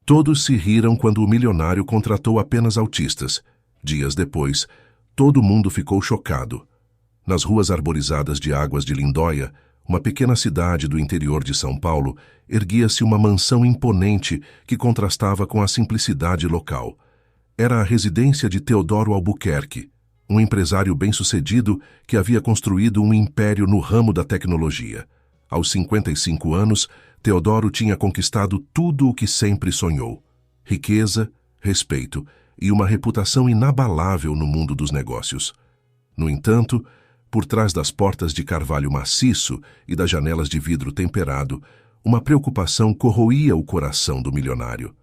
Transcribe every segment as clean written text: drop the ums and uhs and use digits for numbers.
Todos se riram quando o milionário contratou apenas autistas. Dias depois, todo mundo ficou chocado. Nas ruas arborizadas de Águas de Lindóia, uma pequena cidade do interior de São Paulo, erguia-se uma mansão imponente que contrastava com a simplicidade local. Era a residência de Teodoro Albuquerque, um empresário bem-sucedido que havia construído um império no ramo da tecnologia. Aos 55 anos, Teodoro tinha conquistado tudo o que sempre sonhou: riqueza, respeito e uma reputação inabalável no mundo dos negócios. No entanto, por trás das portas de carvalho maciço e das janelas de vidro temperado, uma preocupação corroía o coração do milionário.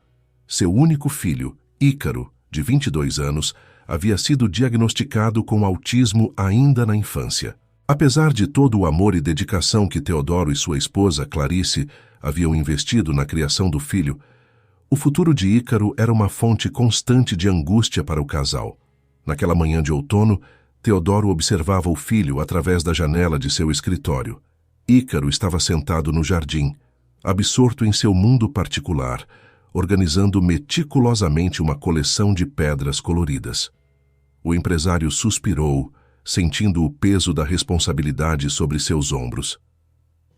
Seu único filho, Ícaro, de 22 anos, havia sido diagnosticado com autismo ainda na infância. Apesar de todo o amor e dedicação que Teodoro e sua esposa, Clarice, haviam investido na criação do filho, o futuro de Ícaro era uma fonte constante de angústia para o casal. Naquela manhã de outono, Teodoro observava o filho através da janela de seu escritório. Ícaro estava sentado no jardim, absorto em seu mundo particular, organizando meticulosamente uma coleção de pedras coloridas. O empresário suspirou, sentindo o peso da responsabilidade sobre seus ombros.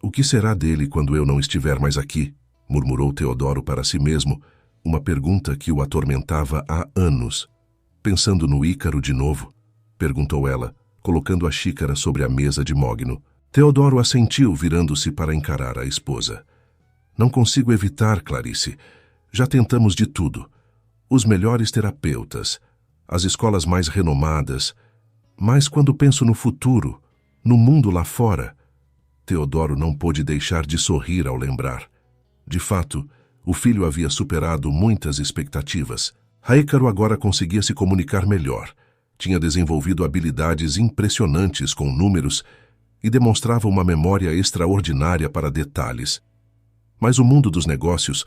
"O que será dele quando eu não estiver mais aqui?" murmurou Teodoro para si mesmo, uma pergunta que o atormentava há anos. "Pensando no Ícaro de novo?" perguntou ela, colocando a xícara sobre a mesa de mogno. Teodoro assentiu, virando-se para encarar a esposa. "Não consigo evitar, Clarice. Já tentamos de tudo. Os melhores terapeutas, as escolas mais renomadas. Mas quando penso no futuro, no mundo lá fora..." Teodoro não pôde deixar de sorrir ao lembrar. De fato, o filho havia superado muitas expectativas. Ícaro agora conseguia se comunicar melhor. Tinha desenvolvido habilidades impressionantes com números e demonstrava uma memória extraordinária para detalhes. Mas o mundo dos negócios,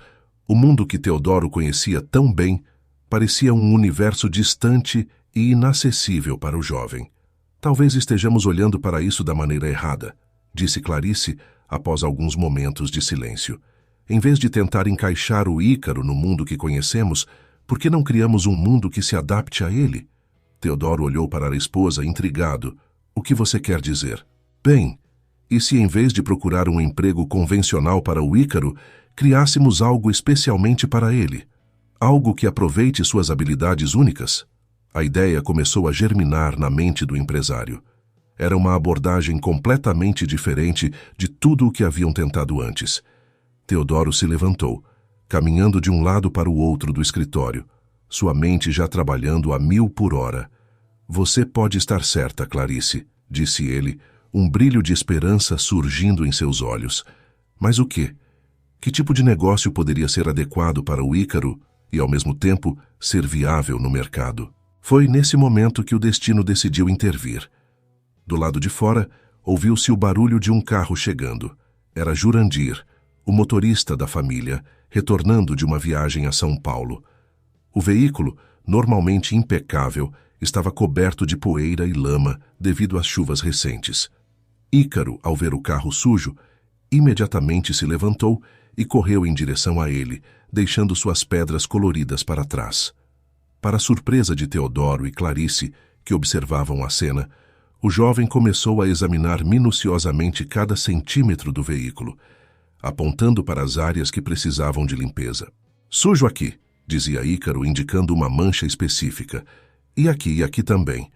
o mundo que Teodoro conhecia tão bem, parecia um universo distante e inacessível para o jovem. "Talvez estejamos olhando para isso da maneira errada", disse Clarice após alguns momentos de silêncio. "Em vez de tentar encaixar o Ícaro no mundo que conhecemos, por que não criamos um mundo que se adapte a ele?" Teodoro olhou para a esposa, intrigado. "O que você quer dizer?" "Bem, e se em vez de procurar um emprego convencional para o Ícaro, criássemos algo especialmente para ele? Algo que aproveite suas habilidades únicas?" A ideia começou a germinar na mente do empresário. Era uma abordagem completamente diferente de tudo o que haviam tentado antes. Teodoro se levantou, caminhando de um lado para o outro do escritório, sua mente já trabalhando a 1000 por hora. "Você pode estar certa, Clarice", disse ele, um brilho de esperança surgindo em seus olhos. "Mas o quê? Que tipo de negócio poderia ser adequado para o Ícaro e, ao mesmo tempo, ser viável no mercado?" Foi nesse momento que o destino decidiu intervir. Do lado de fora, ouviu-se o barulho de um carro chegando. Era Jurandir, o motorista da família, retornando de uma viagem a São Paulo. O veículo, normalmente impecável, estava coberto de poeira e lama devido às chuvas recentes. Ícaro, ao ver o carro sujo, imediatamente se levantou e correu em direção a ele, deixando suas pedras coloridas para trás. Para a surpresa de Teodoro e Clarice, que observavam a cena, o jovem começou a examinar minuciosamente cada centímetro do veículo, apontando para as áreas que precisavam de limpeza. "Sujo aqui", dizia Ícaro, indicando uma mancha específica. E aqui também."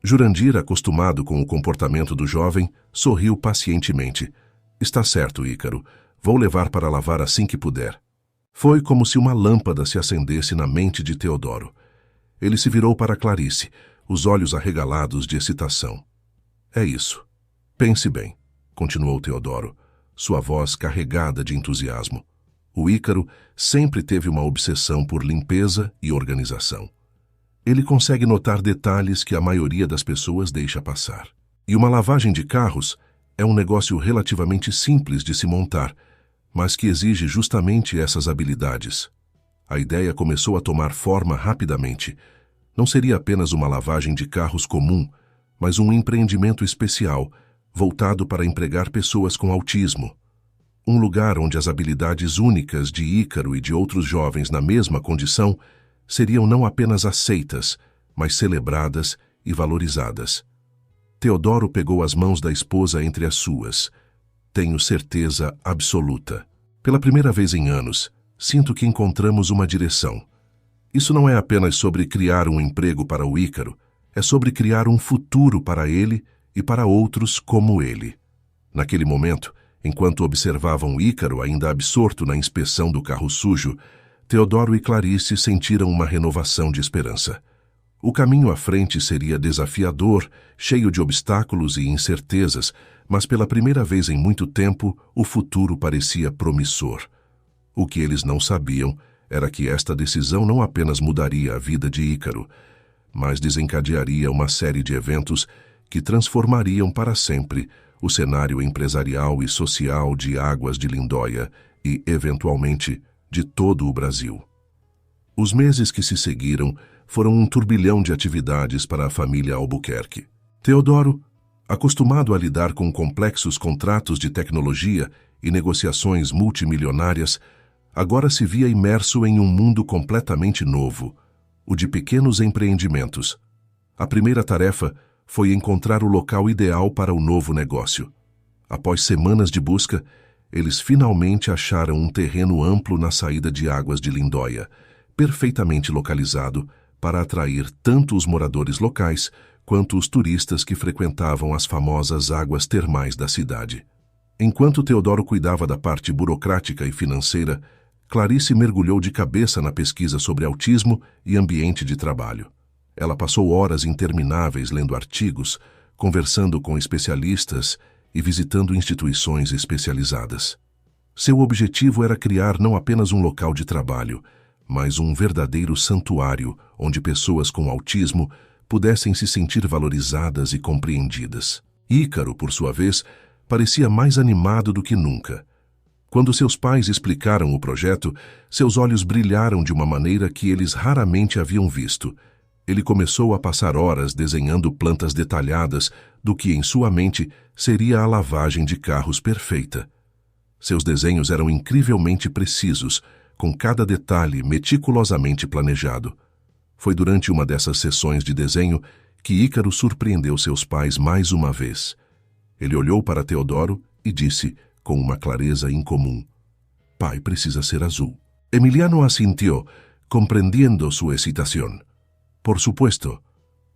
Jurandir, acostumado com o comportamento do jovem, sorriu pacientemente. "Está certo, Ícaro. Vou levar para lavar assim que puder." Foi como se uma lâmpada se acendesse na mente de Teodoro. Ele se virou para Clarice, os olhos arregalados de excitação. "É isso. Pense bem", continuou Teodoro, sua voz carregada de entusiasmo. O Ícaro sempre teve uma obsessão por limpeza e organização. Ele consegue notar detalhes que a maioria das pessoas deixa passar. E uma lavagem de carros é um negócio relativamente simples de se montar, mas que exige justamente essas habilidades. A ideia começou a tomar forma rapidamente. Não seria apenas uma lavagem de carros comum, mas um empreendimento especial, voltado para empregar pessoas com autismo. um lugar onde as habilidades únicas de Ícaro e de outros jovens na mesma condição seriam não apenas aceitas, mas celebradas e valorizadas. Teodoro pegou as mãos da esposa entre as suas. Tenho certeza absoluta. Pela primeira vez em anos, sinto que encontramos uma direção. Isso não é apenas sobre criar um emprego para o Ícaro, é sobre criar um futuro para ele e para outros como ele. Naquele momento, enquanto observavam Ícaro ainda absorto na inspeção do carro sujo, Teodoro e Clarice sentiram uma renovação de esperança. O caminho à frente seria desafiador, cheio de obstáculos e incertezas, mas pela primeira vez em muito tempo, o futuro parecia promissor. O que eles não sabiam era que esta decisão não apenas mudaria a vida de Ícaro, mas desencadearia uma série de eventos que transformariam para sempre o cenário empresarial e social de Águas de Lindóia e, eventualmente, de todo o Brasil. Os meses que se seguiram foram um turbilhão de atividades para a família Albuquerque. Teodoro, acostumado a lidar com complexos contratos de tecnologia e negociações multimilionárias, agora se via imerso em um mundo completamente novo, o de pequenos empreendimentos. A primeira tarefa foi encontrar o local ideal para o novo negócio. Após semanas de busca, eles finalmente acharam um terreno amplo na saída de Águas de Lindóia, perfeitamente localizado para atrair tanto os moradores locais quanto os turistas que frequentavam as famosas águas termais da cidade. Enquanto Teodoro cuidava da parte burocrática e financeira, Clarice mergulhou de cabeça na pesquisa sobre autismo e ambiente de trabalho. Ela passou horas intermináveis lendo artigos, conversando com especialistas e visitando instituições especializadas. Seu objetivo era criar não apenas um local de trabalho, mas um verdadeiro santuário onde pessoas com autismo pudessem se sentir valorizadas e compreendidas. Ícaro, por sua vez, parecia mais animado do que nunca. Quando seus pais explicaram o projeto, seus olhos brilharam de uma maneira que eles raramente haviam visto. Ele começou a passar horas desenhando plantas detalhadas do que em sua mente seria a lavagem de carros perfeita. Seus desenhos eram incrivelmente precisos, com cada detalhe meticulosamente planejado. Foi durante uma dessas sessões de desenho que Ícaro surpreendeu seus pais mais uma vez. Ele olhou para Teodoro e disse, com uma clareza incomum: "Pai precisa ser azul." Emiliano asintió, comprendiendo su excitación. "Por supuesto.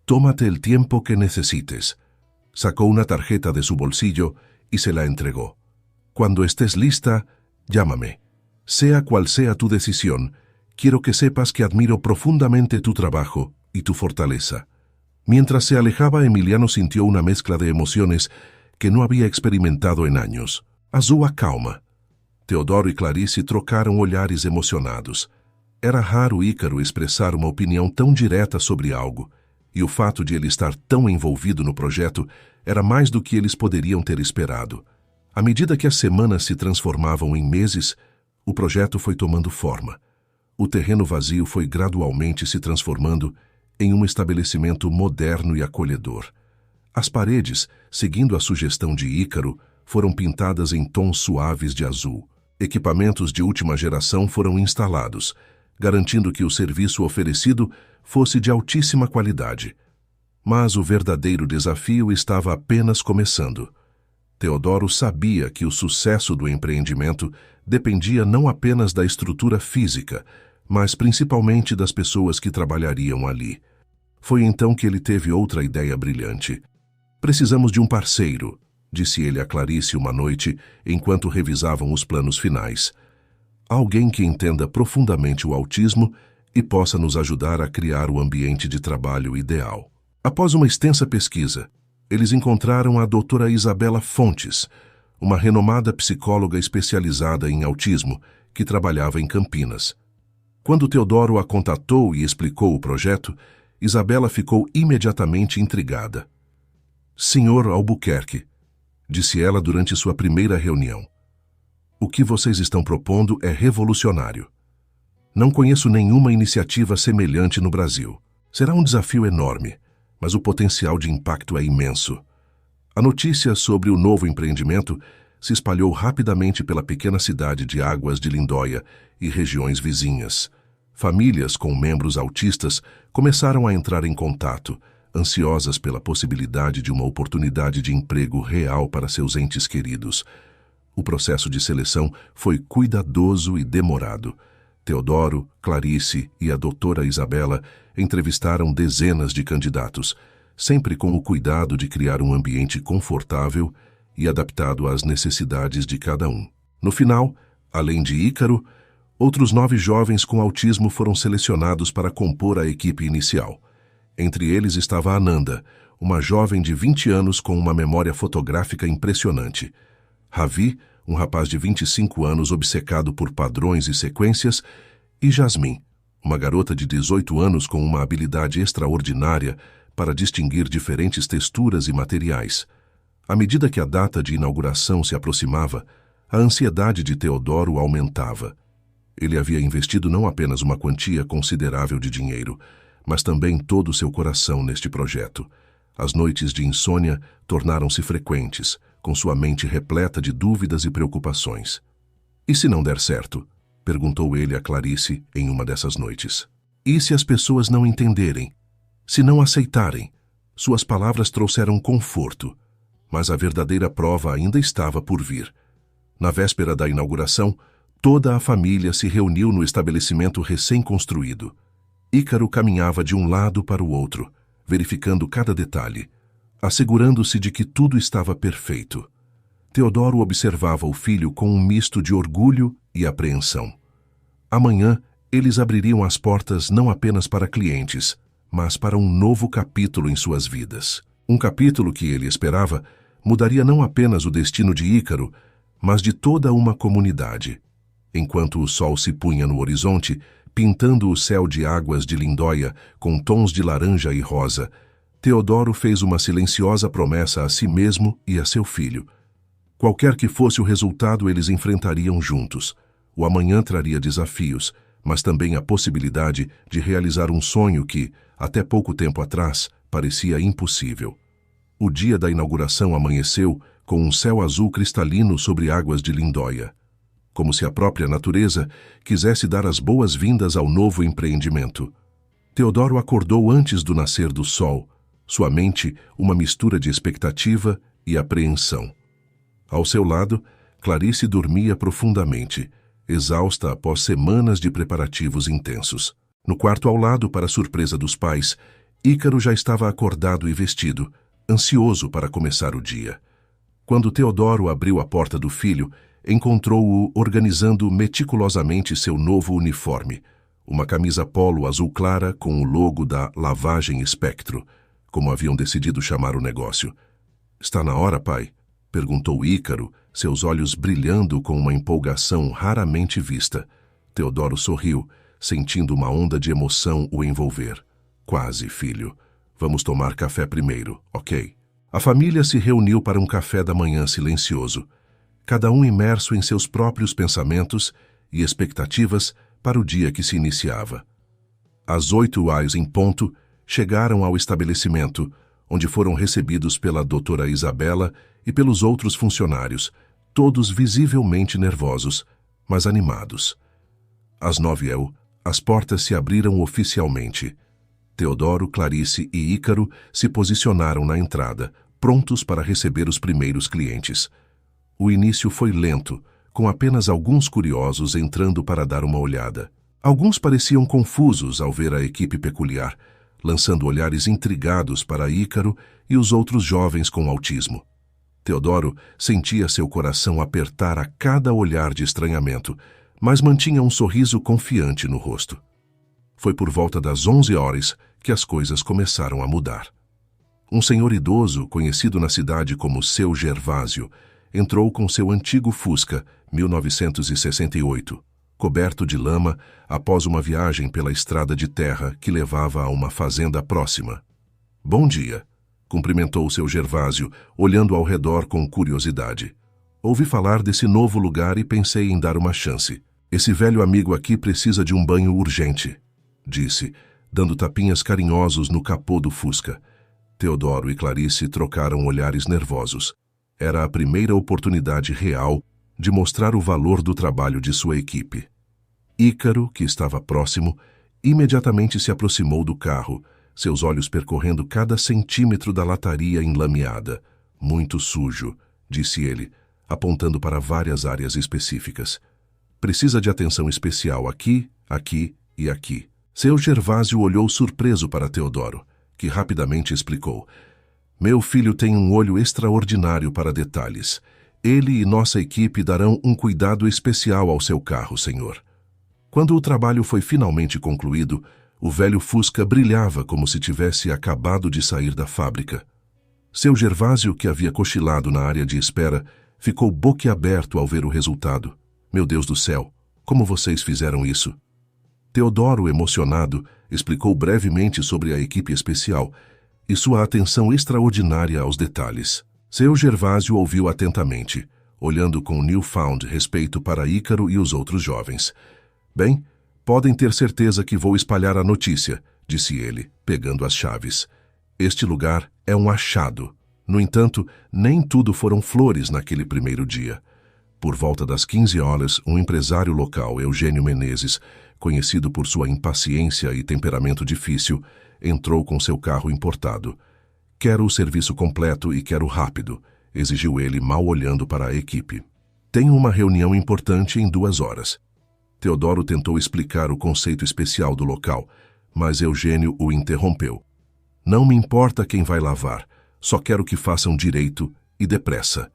Tómate el tiempo que necesites." Sacó una tarjeta de su bolsillo y se la entregó. "Cuando estés lista, llámame. Sea cual sea tu decisión, quiero que sepas que admiro profundamente tu trabajo y tu fortaleza." Mientras se alejaba, Emiliano sintió una mezcla de emociones que no había experimentado en años. Azul acalma. Teodoro e Clarice trocaram olhares emocionados. Era raro Ícaro expressar uma opinião tão direta sobre algo, e o fato de ele estar tão envolvido no projeto era mais do que eles poderiam ter esperado. À medida que as semanas se transformavam em meses, o projeto foi tomando forma. O terreno vazio foi gradualmente se transformando em um estabelecimento moderno e acolhedor. As paredes, seguindo a sugestão de Ícaro, foram pintadas em tons suaves de azul. Equipamentos de última geração foram instalados, garantindo que o serviço oferecido fosse de altíssima qualidade. Mas o verdadeiro desafio estava apenas começando. Teodoro sabia que o sucesso do empreendimento dependia não apenas da estrutura física, mas principalmente das pessoas que trabalhariam ali. Foi então que ele teve outra ideia brilhante. "Precisamos de um parceiro", disse ele a Clarice uma noite, enquanto revisavam os planos finais. "Alguém que entenda profundamente o autismo e possa nos ajudar a criar o ambiente de trabalho ideal." Após uma extensa pesquisa, eles encontraram a doutora Isabela Fontes, uma renomada psicóloga especializada em autismo, que trabalhava em Campinas. Quando Teodoro a contatou e explicou o projeto, Isabela ficou imediatamente intrigada. "Senhor Albuquerque", disse ela durante sua primeira reunião, "o que vocês estão propondo é revolucionário. Não conheço nenhuma iniciativa semelhante no Brasil. Será um desafio enorme, mas o potencial de impacto é imenso." A notícia sobre o novo empreendimento se espalhou rapidamente pela pequena cidade de Águas de Lindóia e regiões vizinhas. Famílias com membros autistas começaram a entrar em contato, ansiosas pela possibilidade de uma oportunidade de emprego real para seus entes queridos. O processo de seleção foi cuidadoso e demorado. Teodoro, Clarice e a doutora Isabela entrevistaram dezenas de candidatos, sempre com o cuidado de criar um ambiente confortável e adaptado às necessidades de cada um. No final, além de Ícaro, outros 9 jovens com autismo foram selecionados para compor a equipe inicial. Entre eles estava Ananda, uma jovem de 20 anos com uma memória fotográfica impressionante. Ravi, um rapaz de 25 anos obcecado por padrões e sequências, e Jasmine, uma garota de 18 anos com uma habilidade extraordinária para distinguir diferentes texturas e materiais. À medida que a data de inauguração se aproximava, a ansiedade de Teodoro aumentava. Ele havia investido não apenas uma quantia considerável de dinheiro, mas também todo o seu coração neste projeto. As noites de insônia tornaram-se frequentes, com sua mente repleta de dúvidas e preocupações. "E se não der certo?" perguntou ele a Clarice em uma dessas noites. "E se as pessoas não entenderem? Se não aceitarem?" Suas palavras trouxeram conforto, mas a verdadeira prova ainda estava por vir. Na véspera da inauguração, toda a família se reuniu no estabelecimento recém-construído. Ícaro caminhava de um lado para o outro, verificando cada detalhe, assegurando-se de que tudo estava perfeito. Teodoro observava o filho com um misto de orgulho e apreensão. Amanhã, eles abririam as portas não apenas para clientes, mas para um novo capítulo em suas vidas. Um capítulo que ele esperava mudaria não apenas o destino de Ícaro, mas de toda uma comunidade. Enquanto o sol se punha no horizonte, pintando o céu de Águas de Lindóia com tons de laranja e rosa, Teodoro fez uma silenciosa promessa a si mesmo e a seu filho. Qualquer que fosse o resultado, eles enfrentariam juntos. O amanhã traria desafios, mas também a possibilidade de realizar um sonho que, até pouco tempo atrás, parecia impossível. O dia da inauguração amanheceu com um céu azul cristalino sobre Águas de Lindóia, como se a própria natureza quisesse dar as boas-vindas ao novo empreendimento. Teodoro acordou antes do nascer do sol, sua mente uma mistura de expectativa e apreensão. Ao seu lado, Clarice dormia profundamente, exausta após semanas de preparativos intensos. No quarto ao lado, para surpresa dos pais, Ícaro já estava acordado e vestido, ansioso para começar o dia. Quando Teodoro abriu a porta do filho, encontrou-o organizando meticulosamente seu novo uniforme, uma camisa polo azul clara com o logo da Lavagem Espectro, como haviam decidido chamar o negócio. "Está na hora, pai?" perguntou Ícaro, seus olhos brilhando com uma empolgação raramente vista. Teodoro sorriu, sentindo uma onda de emoção o envolver. "Quase, filho. Vamos tomar café primeiro, ok?" A família se reuniu para um café da manhã silencioso, cada um imerso em seus próprios pensamentos e expectativas para o dia que se iniciava. Às 8h em ponto, chegaram ao estabelecimento, onde foram recebidos pela doutora Isabela e pelos outros funcionários, todos visivelmente nervosos, mas animados. Às 9h, as portas se abriram oficialmente. Teodoro, Clarice e Ícaro se posicionaram na entrada, prontos para receber os primeiros clientes. O início foi lento, com apenas alguns curiosos entrando para dar uma olhada. Alguns pareciam confusos ao ver a equipe peculiar, lançando olhares intrigados para Ícaro e os outros jovens com autismo. Teodoro sentia seu coração apertar a cada olhar de estranhamento, mas mantinha um sorriso confiante no rosto. Foi por volta das 11h que as coisas começaram a mudar. Um senhor idoso, conhecido na cidade como Seu Gervásio, entrou com seu antigo Fusca, 1968, coberto de lama após uma viagem pela estrada de terra que levava a uma fazenda próxima. "Bom dia", cumprimentou Seu Gervásio, olhando ao redor com curiosidade. "Ouvi falar desse novo lugar e pensei em dar uma chance. Esse velho amigo aqui precisa de um banho urgente", disse, dando tapinhas carinhosos no capô do Fusca. Teodoro e Clarice trocaram olhares nervosos. Era a primeira oportunidade real de mostrar o valor do trabalho de sua equipe. Ícaro, que estava próximo, imediatamente se aproximou do carro, seus olhos percorrendo cada centímetro da lataria enlameada. Muito sujo, disse ele, apontando para várias áreas específicas. Precisa de atenção especial aqui, aqui e aqui. Seu Gervásio olhou surpreso para Teodoro, que rapidamente explicou. Meu filho tem um olho extraordinário para detalhes. Ele e nossa equipe darão um cuidado especial ao seu carro, senhor. Quando o trabalho foi finalmente concluído, o velho Fusca brilhava como se tivesse acabado de sair da fábrica. Seu Gervásio, que havia cochilado na área de espera, ficou boquiaberto ao ver o resultado. Meu Deus do céu, como vocês fizeram isso? Teodoro, emocionado, explicou brevemente sobre a equipe especial e sua atenção extraordinária aos detalhes. Seu Gervásio ouviu atentamente, olhando com newfound respeito para Ícaro e os outros jovens. Bem, podem ter certeza que vou espalhar a notícia, disse ele, pegando as chaves. Este lugar é um achado. No entanto, nem tudo foram flores naquele primeiro dia. Por volta das 15 horas, um empresário local, Eugênio Menezes, conhecido por sua impaciência e temperamento difícil, entrou com seu carro importado. Quero o serviço completo e quero rápido, exigiu ele, mal olhando para a equipe. Tenho uma reunião importante em 2 horas. Teodoro tentou explicar o conceito especial do local, mas Eugênio o interrompeu. Não me importa quem vai lavar, só quero que façam direito e depressa.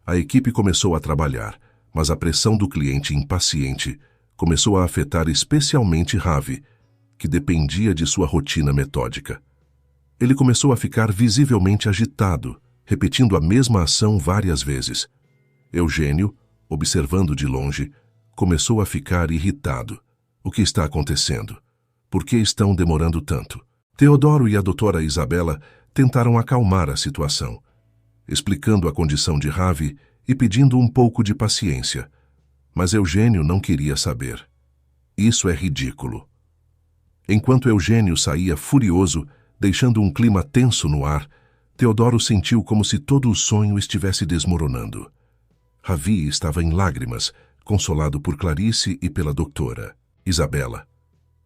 A equipe começou a trabalhar, mas a pressão do cliente impaciente começou a afetar especialmente Ravi, que dependia de sua rotina metódica. Ele começou a ficar visivelmente agitado, repetindo a mesma ação várias vezes. Eugênio, observando de longe, começou a ficar irritado. O que está acontecendo? Por que estão demorando tanto? Teodoro e a doutora Isabela tentaram acalmar a situação, explicando a condição de Ravi e pedindo um pouco de paciência. Mas Eugênio não queria saber. Isso é ridículo. Enquanto Eugênio saía furioso, deixando um clima tenso no ar, Teodoro sentiu como se todo o sonho estivesse desmoronando. Ravi estava em lágrimas, consolado por Clarice e pela doutora Isabela.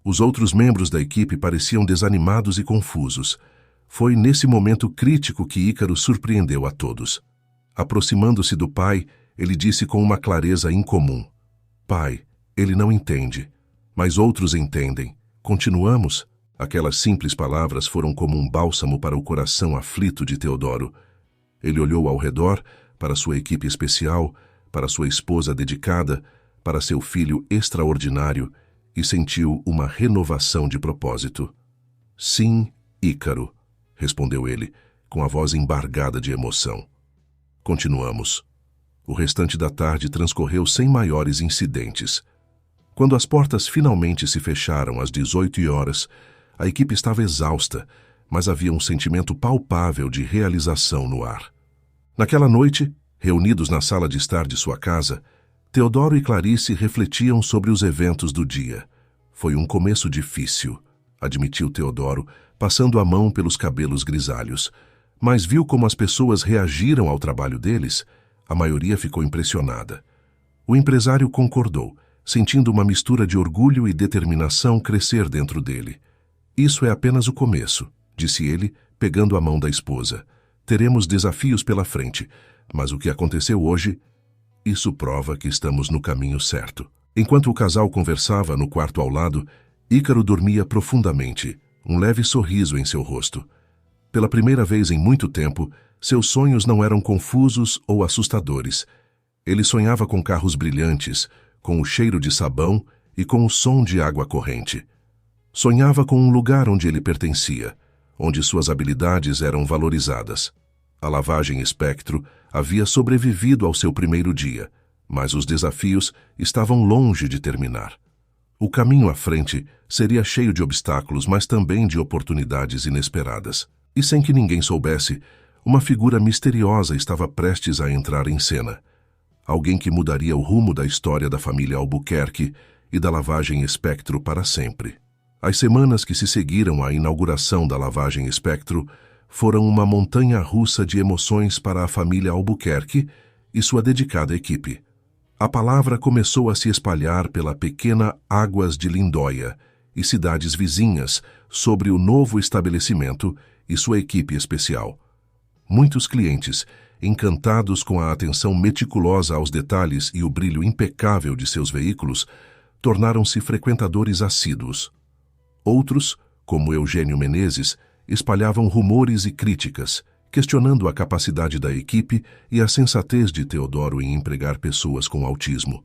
Os outros membros da equipe pareciam desanimados e confusos. Foi nesse momento crítico que Ícaro surpreendeu a todos. Aproximando-se do pai, ele disse com uma clareza incomum. Pai, ele não entende, mas outros entendem. Continuamos? Aquelas simples palavras foram como um bálsamo para o coração aflito de Teodoro. Ele olhou ao redor, para sua equipe especial, para sua esposa dedicada, para seu filho extraordinário, e sentiu uma renovação de propósito. Sim, Ícaro, respondeu ele, com a voz embargada de emoção. Continuamos. O restante da tarde transcorreu sem maiores incidentes. Quando as portas finalmente se fecharam às 18 horas, a equipe estava exausta, mas havia um sentimento palpável de realização no ar. Naquela noite, reunidos na sala de estar de sua casa, Teodoro e Clarice refletiam sobre os eventos do dia. Foi um começo difícil, admitiu Teodoro, passando a mão pelos cabelos grisalhos. Mas viu como as pessoas reagiram ao trabalho deles? A maioria ficou impressionada. O empresário concordou, sentindo uma mistura de orgulho e determinação crescer dentro dele. Isso é apenas o começo, disse ele, pegando a mão da esposa. Teremos desafios pela frente, mas o que aconteceu hoje, isso prova que estamos no caminho certo. Enquanto o casal conversava no quarto ao lado, Ícaro dormia profundamente, um leve sorriso em seu rosto. Pela primeira vez em muito tempo, seus sonhos não eram confusos ou assustadores. Ele sonhava com carros brilhantes, com o cheiro de sabão e com o som de água corrente. Sonhava com um lugar onde ele pertencia, onde suas habilidades eram valorizadas. A lavagem Espectro havia sobrevivido ao seu primeiro dia, mas os desafios estavam longe de terminar. O caminho à frente seria cheio de obstáculos, mas também de oportunidades inesperadas. E sem que ninguém soubesse, uma figura misteriosa estava prestes a entrar em cena. Alguém que mudaria o rumo da história da família Albuquerque e da lavagem Espectro para sempre. As semanas que se seguiram à inauguração da lavagem Espectro foram uma montanha-russa de emoções para a família Albuquerque e sua dedicada equipe. A palavra começou a se espalhar pela pequena Águas de Lindóia e cidades vizinhas sobre o novo estabelecimento e sua equipe especial. Muitos clientes, encantados com a atenção meticulosa aos detalhes e o brilho impecável de seus veículos, tornaram-se frequentadores assíduos. Outros, como Eugênio Menezes, espalhavam rumores e críticas, questionando a capacidade da equipe e a sensatez de Teodoro em empregar pessoas com autismo.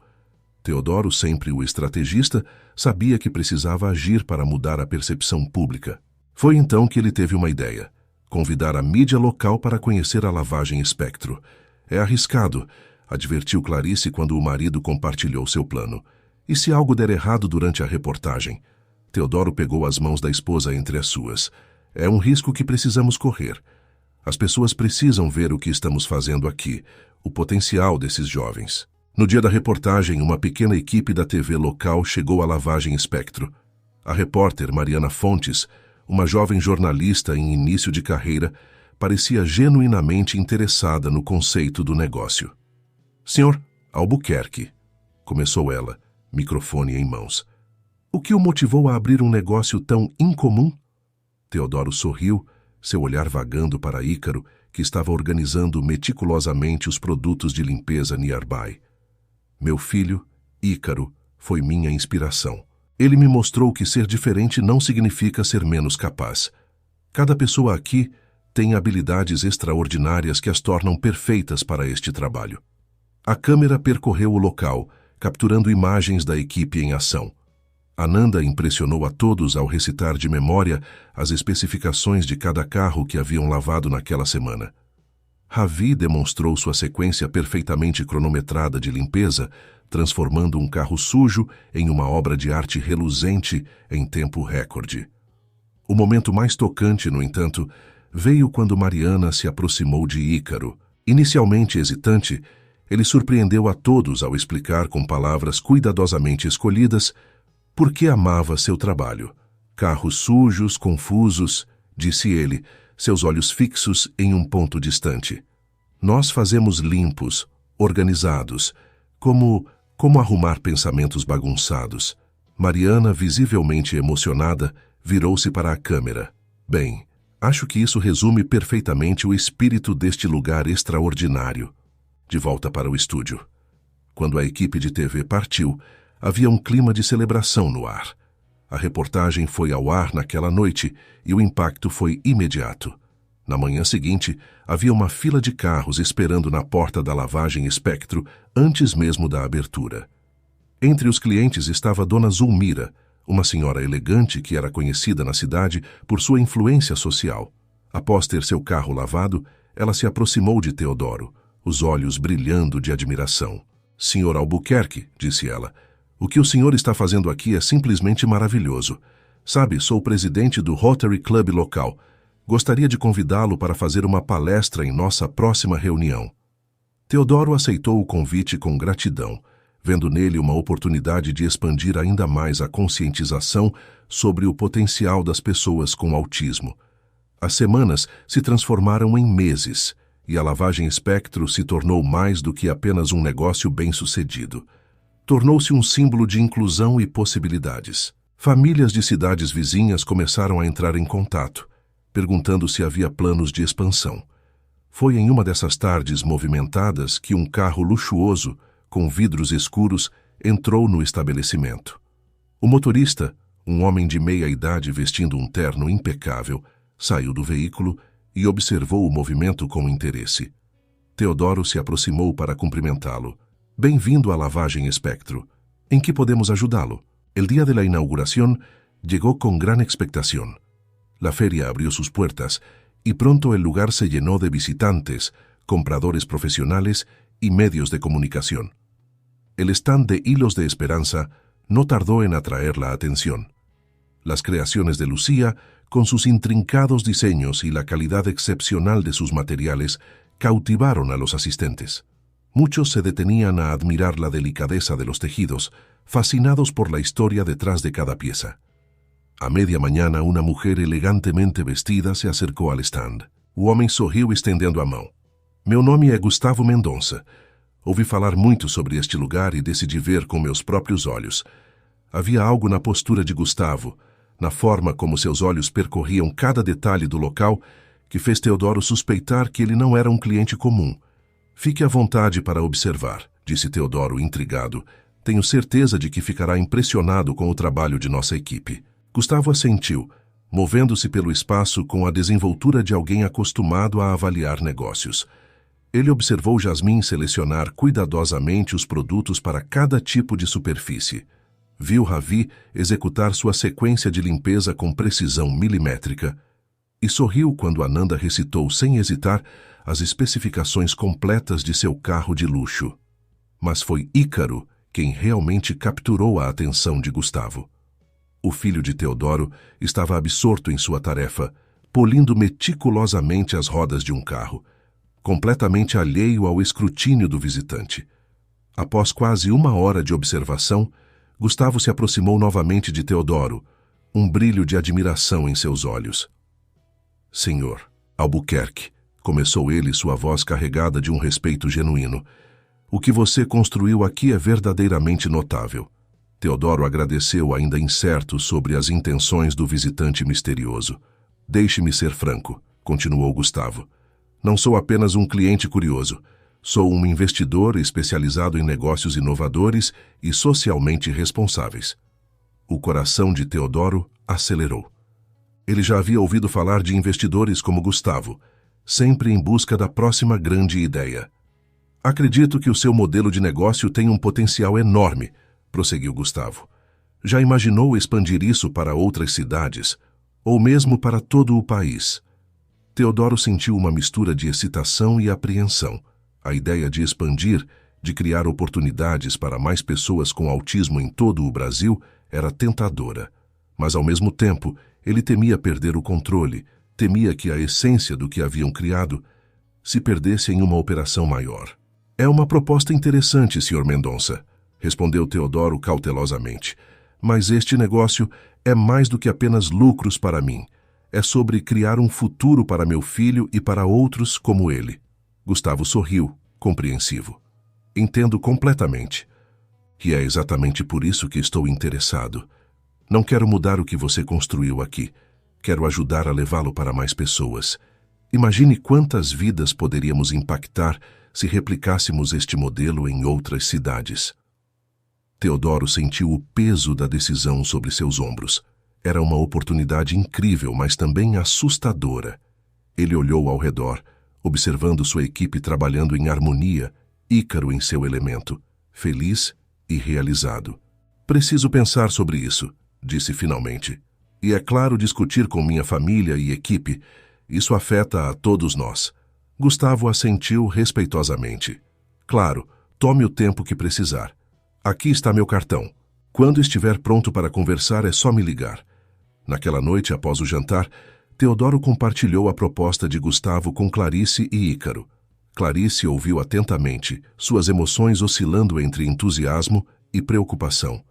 Teodoro, sempre o estrategista, sabia que precisava agir para mudar a percepção pública. Foi então que ele teve uma ideia: convidar a mídia local para conhecer a lavagem Espectro. É arriscado, advertiu Clarice quando o marido compartilhou seu plano. E se algo der errado durante a reportagem? Teodoro pegou as mãos da esposa entre as suas. É um risco que precisamos correr. As pessoas precisam ver o que estamos fazendo aqui, o potencial desses jovens. No dia da reportagem, uma pequena equipe da TV local chegou à lavagem Espectro. A repórter Mariana Fontes, uma jovem jornalista em início de carreira, parecia genuinamente interessada no conceito do negócio. Senhor Albuquerque, começou ela, microfone em mãos. O que o motivou a abrir um negócio tão incomum? Teodoro sorriu, seu olhar vagando para Ícaro, que estava organizando meticulosamente os produtos de limpeza nearby. Meu filho, Ícaro, foi minha inspiração. Ele me mostrou que ser diferente não significa ser menos capaz. Cada pessoa aqui tem habilidades extraordinárias que as tornam perfeitas para este trabalho. A câmera percorreu o local, capturando imagens da equipe em ação. Ananda impressionou a todos ao recitar de memória as especificações de cada carro que haviam lavado naquela semana. Ravi demonstrou sua sequência perfeitamente cronometrada de limpeza, transformando um carro sujo em uma obra de arte reluzente em tempo recorde. O momento mais tocante, no entanto, veio quando Mariana se aproximou de Ícaro. Inicialmente hesitante, ele surpreendeu a todos ao explicar com palavras cuidadosamente escolhidas por que amava seu trabalho. Carros sujos, confusos, disse ele, seus olhos fixos em um ponto distante. Nós fazemos limpos, organizados, como arrumar pensamentos bagunçados. Mariana, visivelmente emocionada, virou-se para a câmera. Bem, acho que isso resume perfeitamente o espírito deste lugar extraordinário. De volta para o estúdio. Quando a equipe de TV partiu, havia um clima de celebração no ar. A reportagem foi ao ar naquela noite e o impacto foi imediato. Na manhã seguinte, havia uma fila de carros esperando na porta da lavagem Espectro antes mesmo da abertura. Entre os clientes estava Dona Zulmira, uma senhora elegante que era conhecida na cidade por sua influência social. Após ter seu carro lavado, ela se aproximou de Teodoro, os olhos brilhando de admiração. Senhor Albuquerque, disse ela, o que o senhor está fazendo aqui é simplesmente maravilhoso. Sabe, sou o presidente do Rotary Club local. Gostaria de convidá-lo para fazer uma palestra em nossa próxima reunião. Teodoro aceitou o convite com gratidão, vendo nele uma oportunidade de expandir ainda mais a conscientização sobre o potencial das pessoas com autismo. As semanas se transformaram em meses, e a lavagem Espectro se tornou mais do que apenas um negócio bem-sucedido. Tornou-se um símbolo de inclusão e possibilidades. Famílias de cidades vizinhas começaram a entrar em contato, perguntando se havia planos de expansão. Foi em uma dessas tardes movimentadas que um carro luxuoso, com vidros escuros, entrou no estabelecimento. O motorista, um homem de meia idade vestindo um terno impecável, saiu do veículo e observou o movimento com interesse. Teodoro se aproximou para cumprimentá-lo. Bem-vindo à lavagem Espectro. ¿En qué podemos ayudarlo? El día de la inauguración llegó con gran expectación. La feria abrió sus puertas y pronto el lugar se llenó de visitantes, compradores profesionales y medios de comunicación. El stand de Hilos de Esperanza no tardó en atraer la atención. Las creaciones de Lucía, con sus intrincados diseños y la calidad excepcional de sus materiales, cautivaron a los asistentes. Muchos se detenían a admirar la delicadeza de los tejidos, fascinados por la historia detrás de cada pieza. A media mañana, una mujer elegantemente vestida se acercó al stand. O homem sorriu estendendo a mão. Meu nome é Gustavo Mendonça. Ouvi falar muito sobre este lugar e decidi ver com meus próprios olhos. Havia algo na postura de Gustavo, na forma como seus olhos percorriam cada detalhe do local, que fez Teodoro suspeitar que ele não era um cliente comum. Fique à vontade para observar, disse Teodoro intrigado. Tenho certeza de que ficará impressionado com o trabalho de nossa equipe. Gustavo assentiu, movendo-se pelo espaço com a desenvoltura de alguém acostumado a avaliar negócios. Ele observou Jasmin selecionar cuidadosamente os produtos para cada tipo de superfície. Viu Ravi executar sua sequência de limpeza com precisão milimétrica e sorriu quando Ananda recitou sem hesitar as especificações completas de seu carro de luxo. Mas foi Ícaro quem realmente capturou a atenção de Gustavo. O filho de Teodoro estava absorto em sua tarefa, polindo meticulosamente as rodas de um carro, completamente alheio ao escrutínio do visitante. Após quase 1 hora de observação, Gustavo se aproximou novamente de Teodoro, um brilho de admiração em seus olhos. Senhor Albuquerque, começou ele, sua voz carregada de um respeito genuíno, o que você construiu aqui é verdadeiramente notável. Teodoro agradeceu, ainda incerto sobre as intenções do visitante misterioso. Deixe-me ser franco, continuou Gustavo. Não sou apenas um cliente curioso. Sou um investidor especializado em negócios inovadores e socialmente responsáveis. O coração de Teodoro acelerou. Ele já havia ouvido falar de investidores como Gustavo, sempre em busca da próxima grande ideia. Acredito que o seu modelo de negócio tem um potencial enorme, prosseguiu Gustavo. Já imaginou expandir isso para outras cidades, ou mesmo para todo o país? Teodoro sentiu uma mistura de excitação e apreensão. A ideia de expandir, de criar oportunidades para mais pessoas com autismo em todo o Brasil, era tentadora. Mas, ao mesmo tempo, ele temia perder o controle, temia que a essência do que haviam criado se perdesse em uma operação maior. É uma proposta interessante, Sr. Mendonça, respondeu Teodoro cautelosamente. Mas este negócio é mais do que apenas lucros para mim. É sobre criar um futuro para meu filho e para outros como ele. Gustavo sorriu, compreensivo. Entendo completamente. E é exatamente por isso que estou interessado. Não quero mudar o que você construiu aqui. Quero ajudar a levá-lo para mais pessoas. Imagine quantas vidas poderíamos impactar se replicássemos este modelo em outras cidades. Teodoro sentiu o peso da decisão sobre seus ombros. Era uma oportunidade incrível, mas também assustadora. Ele olhou ao redor, observando sua equipe trabalhando em harmonia, Ícaro em seu elemento, feliz e realizado. Preciso pensar sobre isso, disse finalmente. E é claro, discutir com minha família e equipe. Isso afeta a todos nós. Gustavo assentiu respeitosamente. Claro, tome o tempo que precisar. Aqui está meu cartão. Quando estiver pronto para conversar, é só me ligar. Naquela noite, após o jantar, Teodoro compartilhou a proposta de Gustavo com Clarice e Ícaro. Clarice ouviu atentamente, suas emoções oscilando entre entusiasmo e preocupação.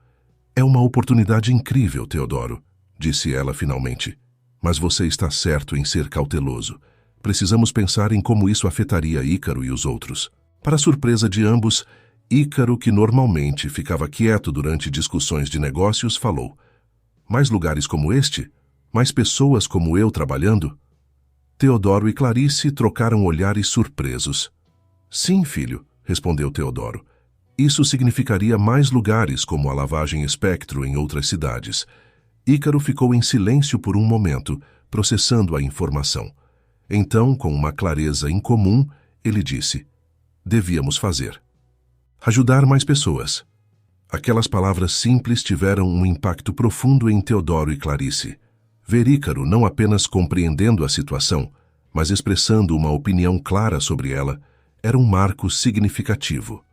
É uma oportunidade incrível, Teodoro, disse ela finalmente. Mas você está certo em ser cauteloso. Precisamos pensar em como isso afetaria Ícaro e os outros. Para surpresa de ambos, Ícaro, que normalmente ficava quieto durante discussões de negócios, falou: mais lugares como este? Mais pessoas como eu trabalhando? Teodoro e Clarice trocaram olhares surpresos. Sim, filho, respondeu Teodoro. Isso significaria mais lugares como a lavagem Espectro em outras cidades. Ícaro ficou em silêncio por um momento, processando a informação. Então, com uma clareza incomum, ele disse: devíamos fazer. Ajudar mais pessoas. Aquelas palavras simples tiveram um impacto profundo em Teodoro e Clarice. Ver Ícaro não apenas compreendendo a situação, mas expressando uma opinião clara sobre ela, era um marco significativo.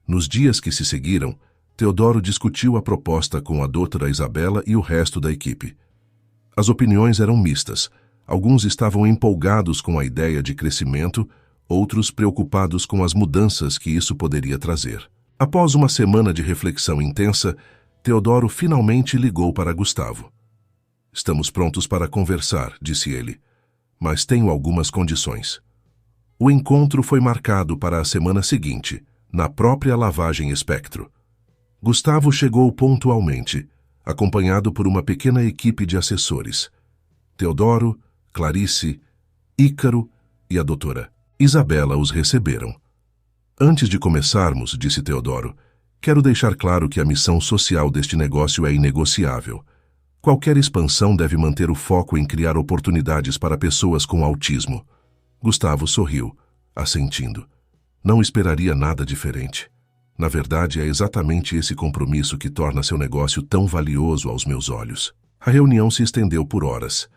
Nos dias que se seguiram, Teodoro discutiu a proposta com a doutora Isabela e o resto da equipe. As opiniões eram mistas. Alguns estavam empolgados com a ideia de crescimento, outros preocupados com as mudanças que isso poderia trazer. Após uma semana de reflexão intensa, Teodoro finalmente ligou para Gustavo. Estamos prontos para conversar, disse ele. mas tenho algumas condições. O encontro foi marcado para a semana seguinte, na própria lavagem Espectro. Gustavo chegou pontualmente, acompanhado por uma pequena equipe de assessores. Teodoro, Clarice, Ícaro e a doutora Isabela os receberam. Antes de começarmos, disse Teodoro, quero deixar claro que a missão social deste negócio é inegociável. Qualquer expansão deve manter o foco em criar oportunidades para pessoas com autismo. Gustavo sorriu, assentindo. Não esperaria nada diferente. Na verdade, é exatamente esse compromisso que torna seu negócio tão valioso aos meus olhos. A reunião se estendeu por horas.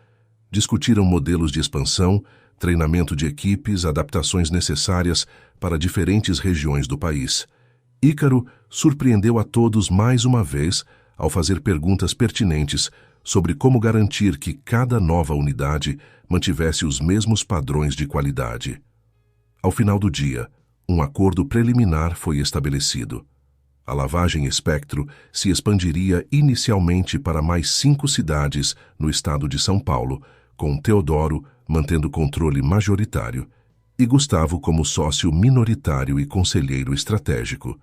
Discutiram modelos de expansão, treinamento de equipes, adaptações necessárias para diferentes regiões do país. Ícaro surpreendeu a todos mais uma vez ao fazer perguntas pertinentes sobre como garantir que cada nova unidade mantivesse os mesmos padrões de qualidade. Ao final do dia, um acordo preliminar foi estabelecido. A lavagem Espectro se expandiria inicialmente para mais 5 cidades no estado de São Paulo, com Teodoro mantendo controle majoritário e Gustavo como sócio minoritário e conselheiro estratégico.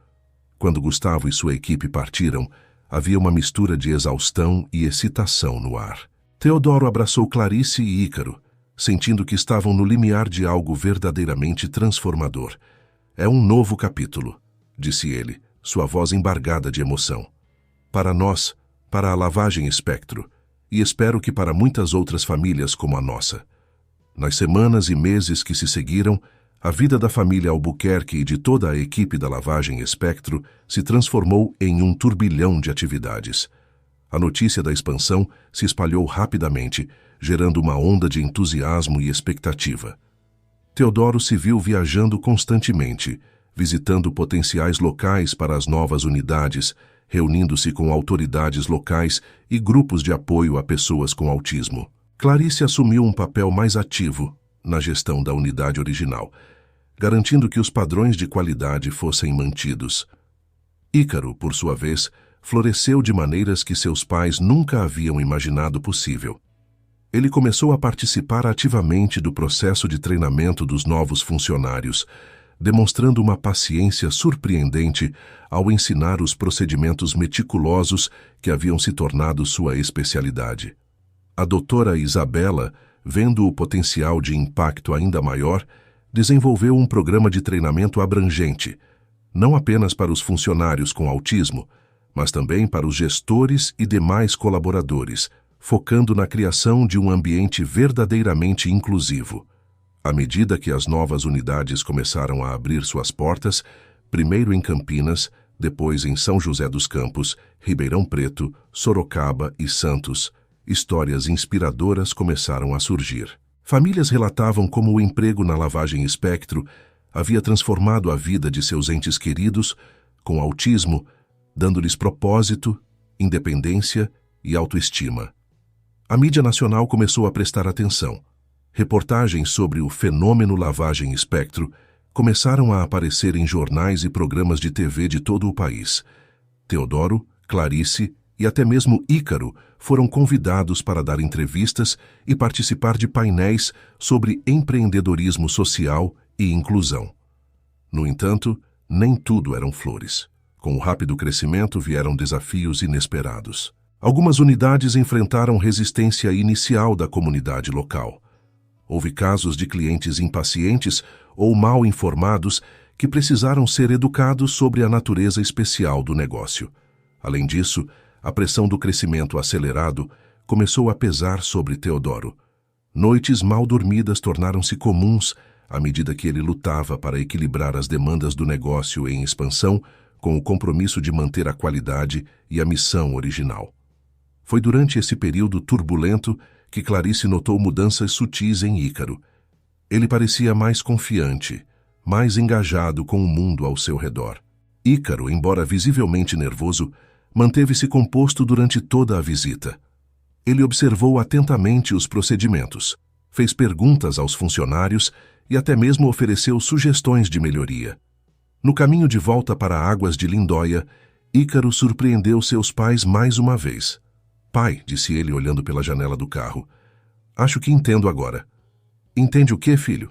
Quando Gustavo e sua equipe partiram, havia uma mistura de exaustão e excitação no ar. Teodoro abraçou Clarice e Ícaro, sentindo que estavam no limiar de algo verdadeiramente transformador. É um novo capítulo, disse ele, sua voz embargada de emoção. Para nós, para a lavagem Espectro, e espero que para muitas outras famílias como a nossa. Nas semanas e meses que se seguiram, a vida da família Albuquerque e de toda a equipe da lavagem Espectro se transformou em um turbilhão de atividades. A notícia da expansão se espalhou rapidamente, gerando uma onda de entusiasmo e expectativa. Teodoro se viu viajando constantemente, visitando potenciais locais para as novas unidades, reunindo-se com autoridades locais e grupos de apoio a pessoas com autismo. Clarice assumiu um papel mais ativo na gestão da unidade original, garantindo que os padrões de qualidade fossem mantidos. Ícaro, por sua vez, floresceu de maneiras que seus pais nunca haviam imaginado possível. Ele começou a participar ativamente do processo de treinamento dos novos funcionários, demonstrando uma paciência surpreendente ao ensinar os procedimentos meticulosos que haviam se tornado sua especialidade. A doutora Isabela, vendo o potencial de impacto ainda maior, desenvolveu um programa de treinamento abrangente, não apenas para os funcionários com autismo, mas também para os gestores e demais colaboradores, focando na criação de um ambiente verdadeiramente inclusivo. À medida que as novas unidades começaram a abrir suas portas, primeiro em Campinas, depois em São José dos Campos, Ribeirão Preto, Sorocaba e Santos, histórias inspiradoras começaram a surgir. Famílias relatavam como o emprego na lavagem Espectro havia transformado a vida de seus entes queridos com autismo, dando-lhes propósito, independência e autoestima. A mídia nacional começou a prestar atenção. Reportagens sobre o fenômeno lavagem Espectro começaram a aparecer em jornais e programas de TV de todo o país. Teodoro, Clarice e até mesmo Ícaro foram convidados para dar entrevistas e participar de painéis sobre empreendedorismo social e inclusão. No entanto, nem tudo eram flores. Com o rápido crescimento vieram desafios inesperados. Algumas unidades enfrentaram resistência inicial da comunidade local. Houve casos de clientes impacientes ou mal informados que precisaram ser educados sobre a natureza especial do negócio. Além disso, a pressão do crescimento acelerado começou a pesar sobre Teodoro. Noites mal dormidas tornaram-se comuns à medida que ele lutava para equilibrar as demandas do negócio em expansão com o compromisso de manter a qualidade e a missão original. Foi durante esse período turbulento que Clarice notou mudanças sutis em Ícaro. Ele parecia mais confiante, mais engajado com o mundo ao seu redor. Ícaro, embora visivelmente nervoso, manteve-se composto durante toda a visita. Ele observou atentamente os procedimentos, fez perguntas aos funcionários e até mesmo ofereceu sugestões de melhoria. No caminho de volta para Águas de Lindóia, Ícaro surpreendeu seus pais mais uma vez. "Pai", disse ele olhando pela janela do carro, "acho que entendo agora. Entende o que, filho?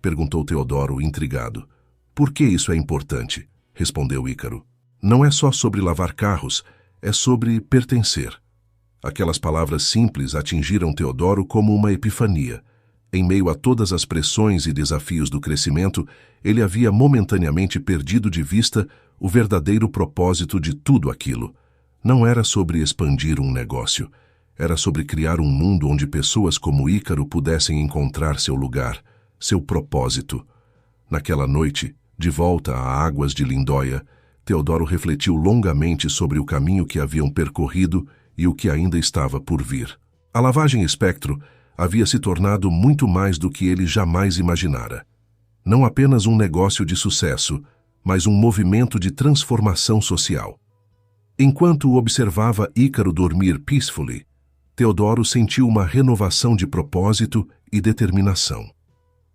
Perguntou Teodoro, intrigado. Por que isso é importante? Respondeu Ícaro. Não é só sobre lavar carros, é sobre pertencer. Aquelas palavras simples atingiram Teodoro como uma epifania. Em meio a todas as pressões e desafios do crescimento, ele havia momentaneamente perdido de vista o verdadeiro propósito de tudo aquilo. Não era sobre expandir um negócio. Era sobre criar um mundo onde pessoas como Ícaro pudessem encontrar seu lugar, seu propósito. Naquela noite, de volta a águas de Lindóia, Teodoro refletiu longamente sobre o caminho que haviam percorrido e o que ainda estava por vir. A lavagem Espectro havia se tornado muito mais do que ele jamais imaginara. Não apenas um negócio de sucesso, mas um movimento de transformação social. Enquanto observava Ícaro dormir peacefully, Teodoro sentiu uma renovação de propósito e determinação.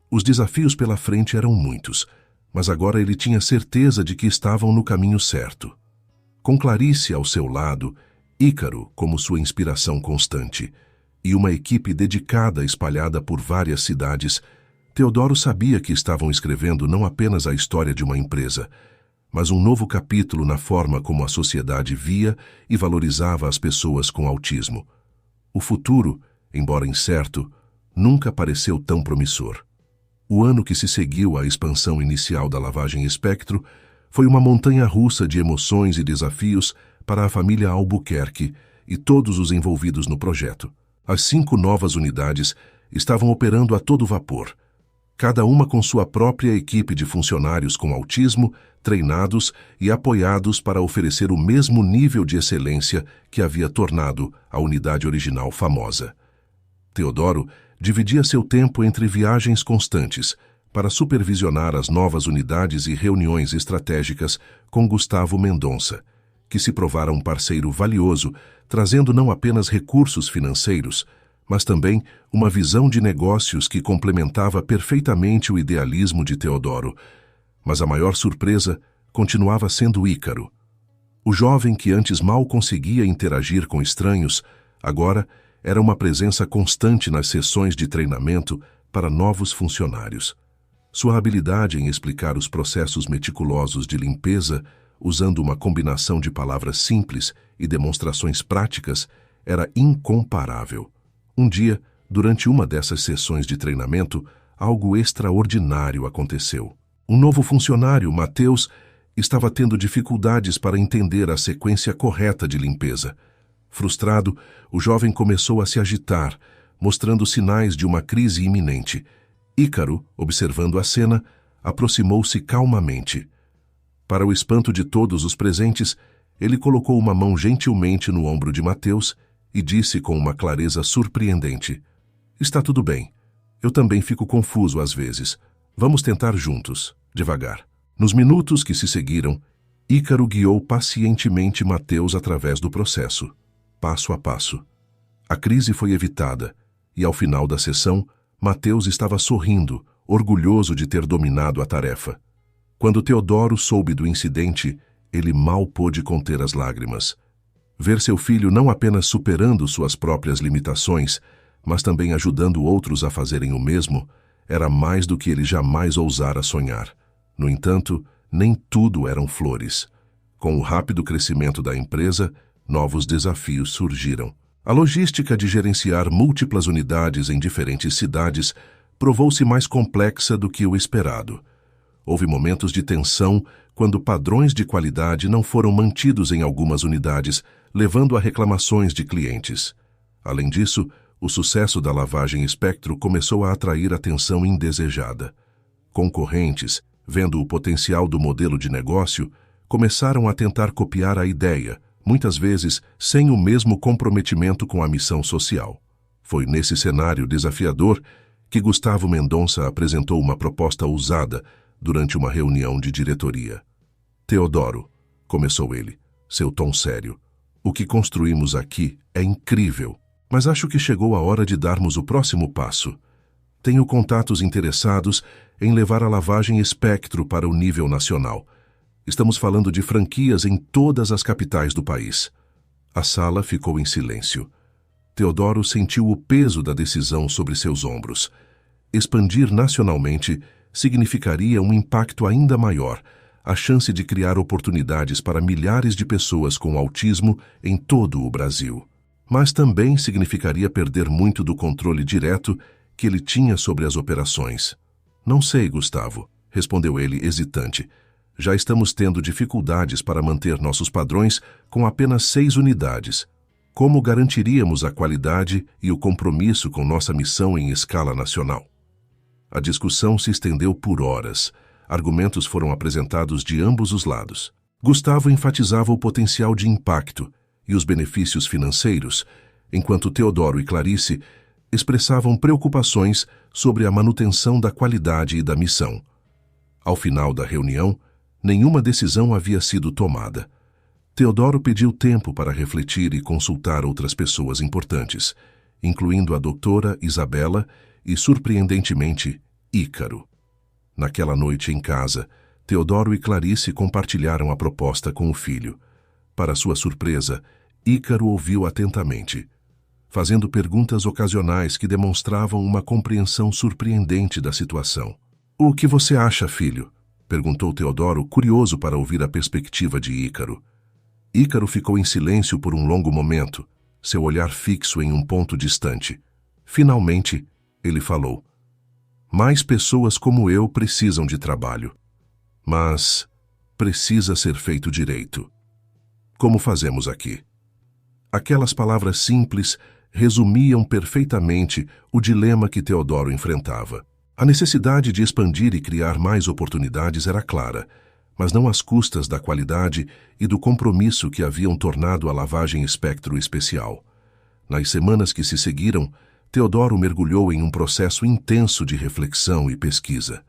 Os desafios pela frente eram muitos, mas agora ele tinha certeza de que estavam no caminho certo. Com Clarice ao seu lado, Ícaro como sua inspiração constante, e uma equipe dedicada espalhada por várias cidades, Teodoro sabia que estavam escrevendo não apenas a história de uma empresa, mas um novo capítulo na forma como a sociedade via e valorizava as pessoas com autismo. O futuro, embora incerto, nunca pareceu tão promissor. O ano que se seguiu à expansão inicial da lavagem Espectro foi uma montanha-russa de emoções e desafios para a família Albuquerque e todos os envolvidos no projeto. As 5 novas unidades estavam operando a todo vapor, cada uma com sua própria equipe de funcionários com autismo, treinados e apoiados para oferecer o mesmo nível de excelência que havia tornado a unidade original famosa. Teodoro dividia seu tempo entre viagens constantes para supervisionar as novas unidades e reuniões estratégicas com Gustavo Mendonça, que se provara um parceiro valioso, trazendo não apenas recursos financeiros, mas também uma visão de negócios que complementava perfeitamente o idealismo de Teodoro. Mas a maior surpresa continuava sendo Ícaro. O jovem que antes mal conseguia interagir com estranhos, agora era uma presença constante nas sessões de treinamento para novos funcionários. Sua habilidade em explicar os processos meticulosos de limpeza, usando uma combinação de palavras simples e demonstrações práticas, era incomparável. Um dia, durante uma dessas sessões de treinamento, algo extraordinário aconteceu. Um novo funcionário, Matheus, estava tendo dificuldades para entender a sequência correta de limpeza. Frustrado, o jovem começou a se agitar, mostrando sinais de uma crise iminente. Ícaro, observando a cena, aproximou-se calmamente. Para o espanto de todos os presentes, ele colocou uma mão gentilmente no ombro de Matheus e disse com uma clareza surpreendente: "Está tudo bem. Eu também fico confuso às vezes. Vamos tentar juntos, devagar." Nos minutos que se seguiram, Ícaro guiou pacientemente Matheus através do processo, passo a passo. A crise foi evitada, e ao final da sessão, Matheus estava sorrindo, orgulhoso de ter dominado a tarefa. Quando Teodoro soube do incidente, ele mal pôde conter as lágrimas. Ver seu filho não apenas superando suas próprias limitações, mas também ajudando outros a fazerem o mesmo, era mais do que ele jamais ousara sonhar. No entanto, nem tudo eram flores. Com o rápido crescimento da empresa, novos desafios surgiram. A logística de gerenciar múltiplas unidades em diferentes cidades provou-se mais complexa do que o esperado. Houve momentos de tensão quando padrões de qualidade não foram mantidos em algumas unidades, levando a reclamações de clientes. Além disso, o sucesso da lavagem Espectro começou a atrair atenção indesejada. Concorrentes, vendo o potencial do modelo de negócio, começaram a tentar copiar a ideia, muitas vezes sem o mesmo comprometimento com a missão social. Foi nesse cenário desafiador que Gustavo Mendonça apresentou uma proposta ousada durante uma reunião de diretoria. "Teodoro", começou ele, seu tom sério, "o que construímos aqui é incrível, mas acho que chegou a hora de darmos o próximo passo. Tenho contatos interessados em levar a lavagem Espectro para o nível nacional. Estamos falando de franquias em todas as capitais do país." A sala ficou em silêncio. Teodoro sentiu o peso da decisão sobre seus ombros. Expandir nacionalmente significaria um impacto ainda maior, a chance de criar oportunidades para milhares de pessoas com autismo em todo o Brasil. Mas também significaria perder muito do controle direto que ele tinha sobre as operações. Não sei, Gustavo, respondeu ele hesitante. Já estamos tendo dificuldades para manter nossos padrões com apenas 6 unidades. Como garantiríamos a qualidade e o compromisso com nossa missão em escala nacional? A discussão se estendeu por horas. Argumentos foram apresentados de ambos os lados. Gustavo enfatizava o potencial de impacto e os benefícios financeiros, enquanto Teodoro e Clarice expressavam preocupações sobre a manutenção da qualidade e da missão. Ao final da reunião, nenhuma decisão havia sido tomada. Teodoro pediu tempo para refletir e consultar outras pessoas importantes, incluindo a doutora Isabela e, surpreendentemente, Ícaro. Naquela noite em casa, Teodoro e Clarice compartilharam a proposta com o filho. Para sua surpresa, Ícaro ouviu atentamente, fazendo perguntas ocasionais que demonstravam uma compreensão surpreendente da situação. "O que você acha, filho?" perguntou Teodoro, curioso para ouvir a perspectiva de Ícaro. Ícaro ficou em silêncio por um longo momento, seu olhar fixo em um ponto distante. Finalmente, ele falou: "Mais pessoas como eu precisam de trabalho. Mas precisa ser feito direito. Como fazemos aqui?" Aquelas palavras simples resumiam perfeitamente o dilema que Teodoro enfrentava. A necessidade de expandir e criar mais oportunidades era clara, mas não às custas da qualidade e do compromisso que haviam tornado a lavagem Espectro especial. Nas semanas que se seguiram, Teodoro mergulhou em um processo intenso de reflexão e pesquisa.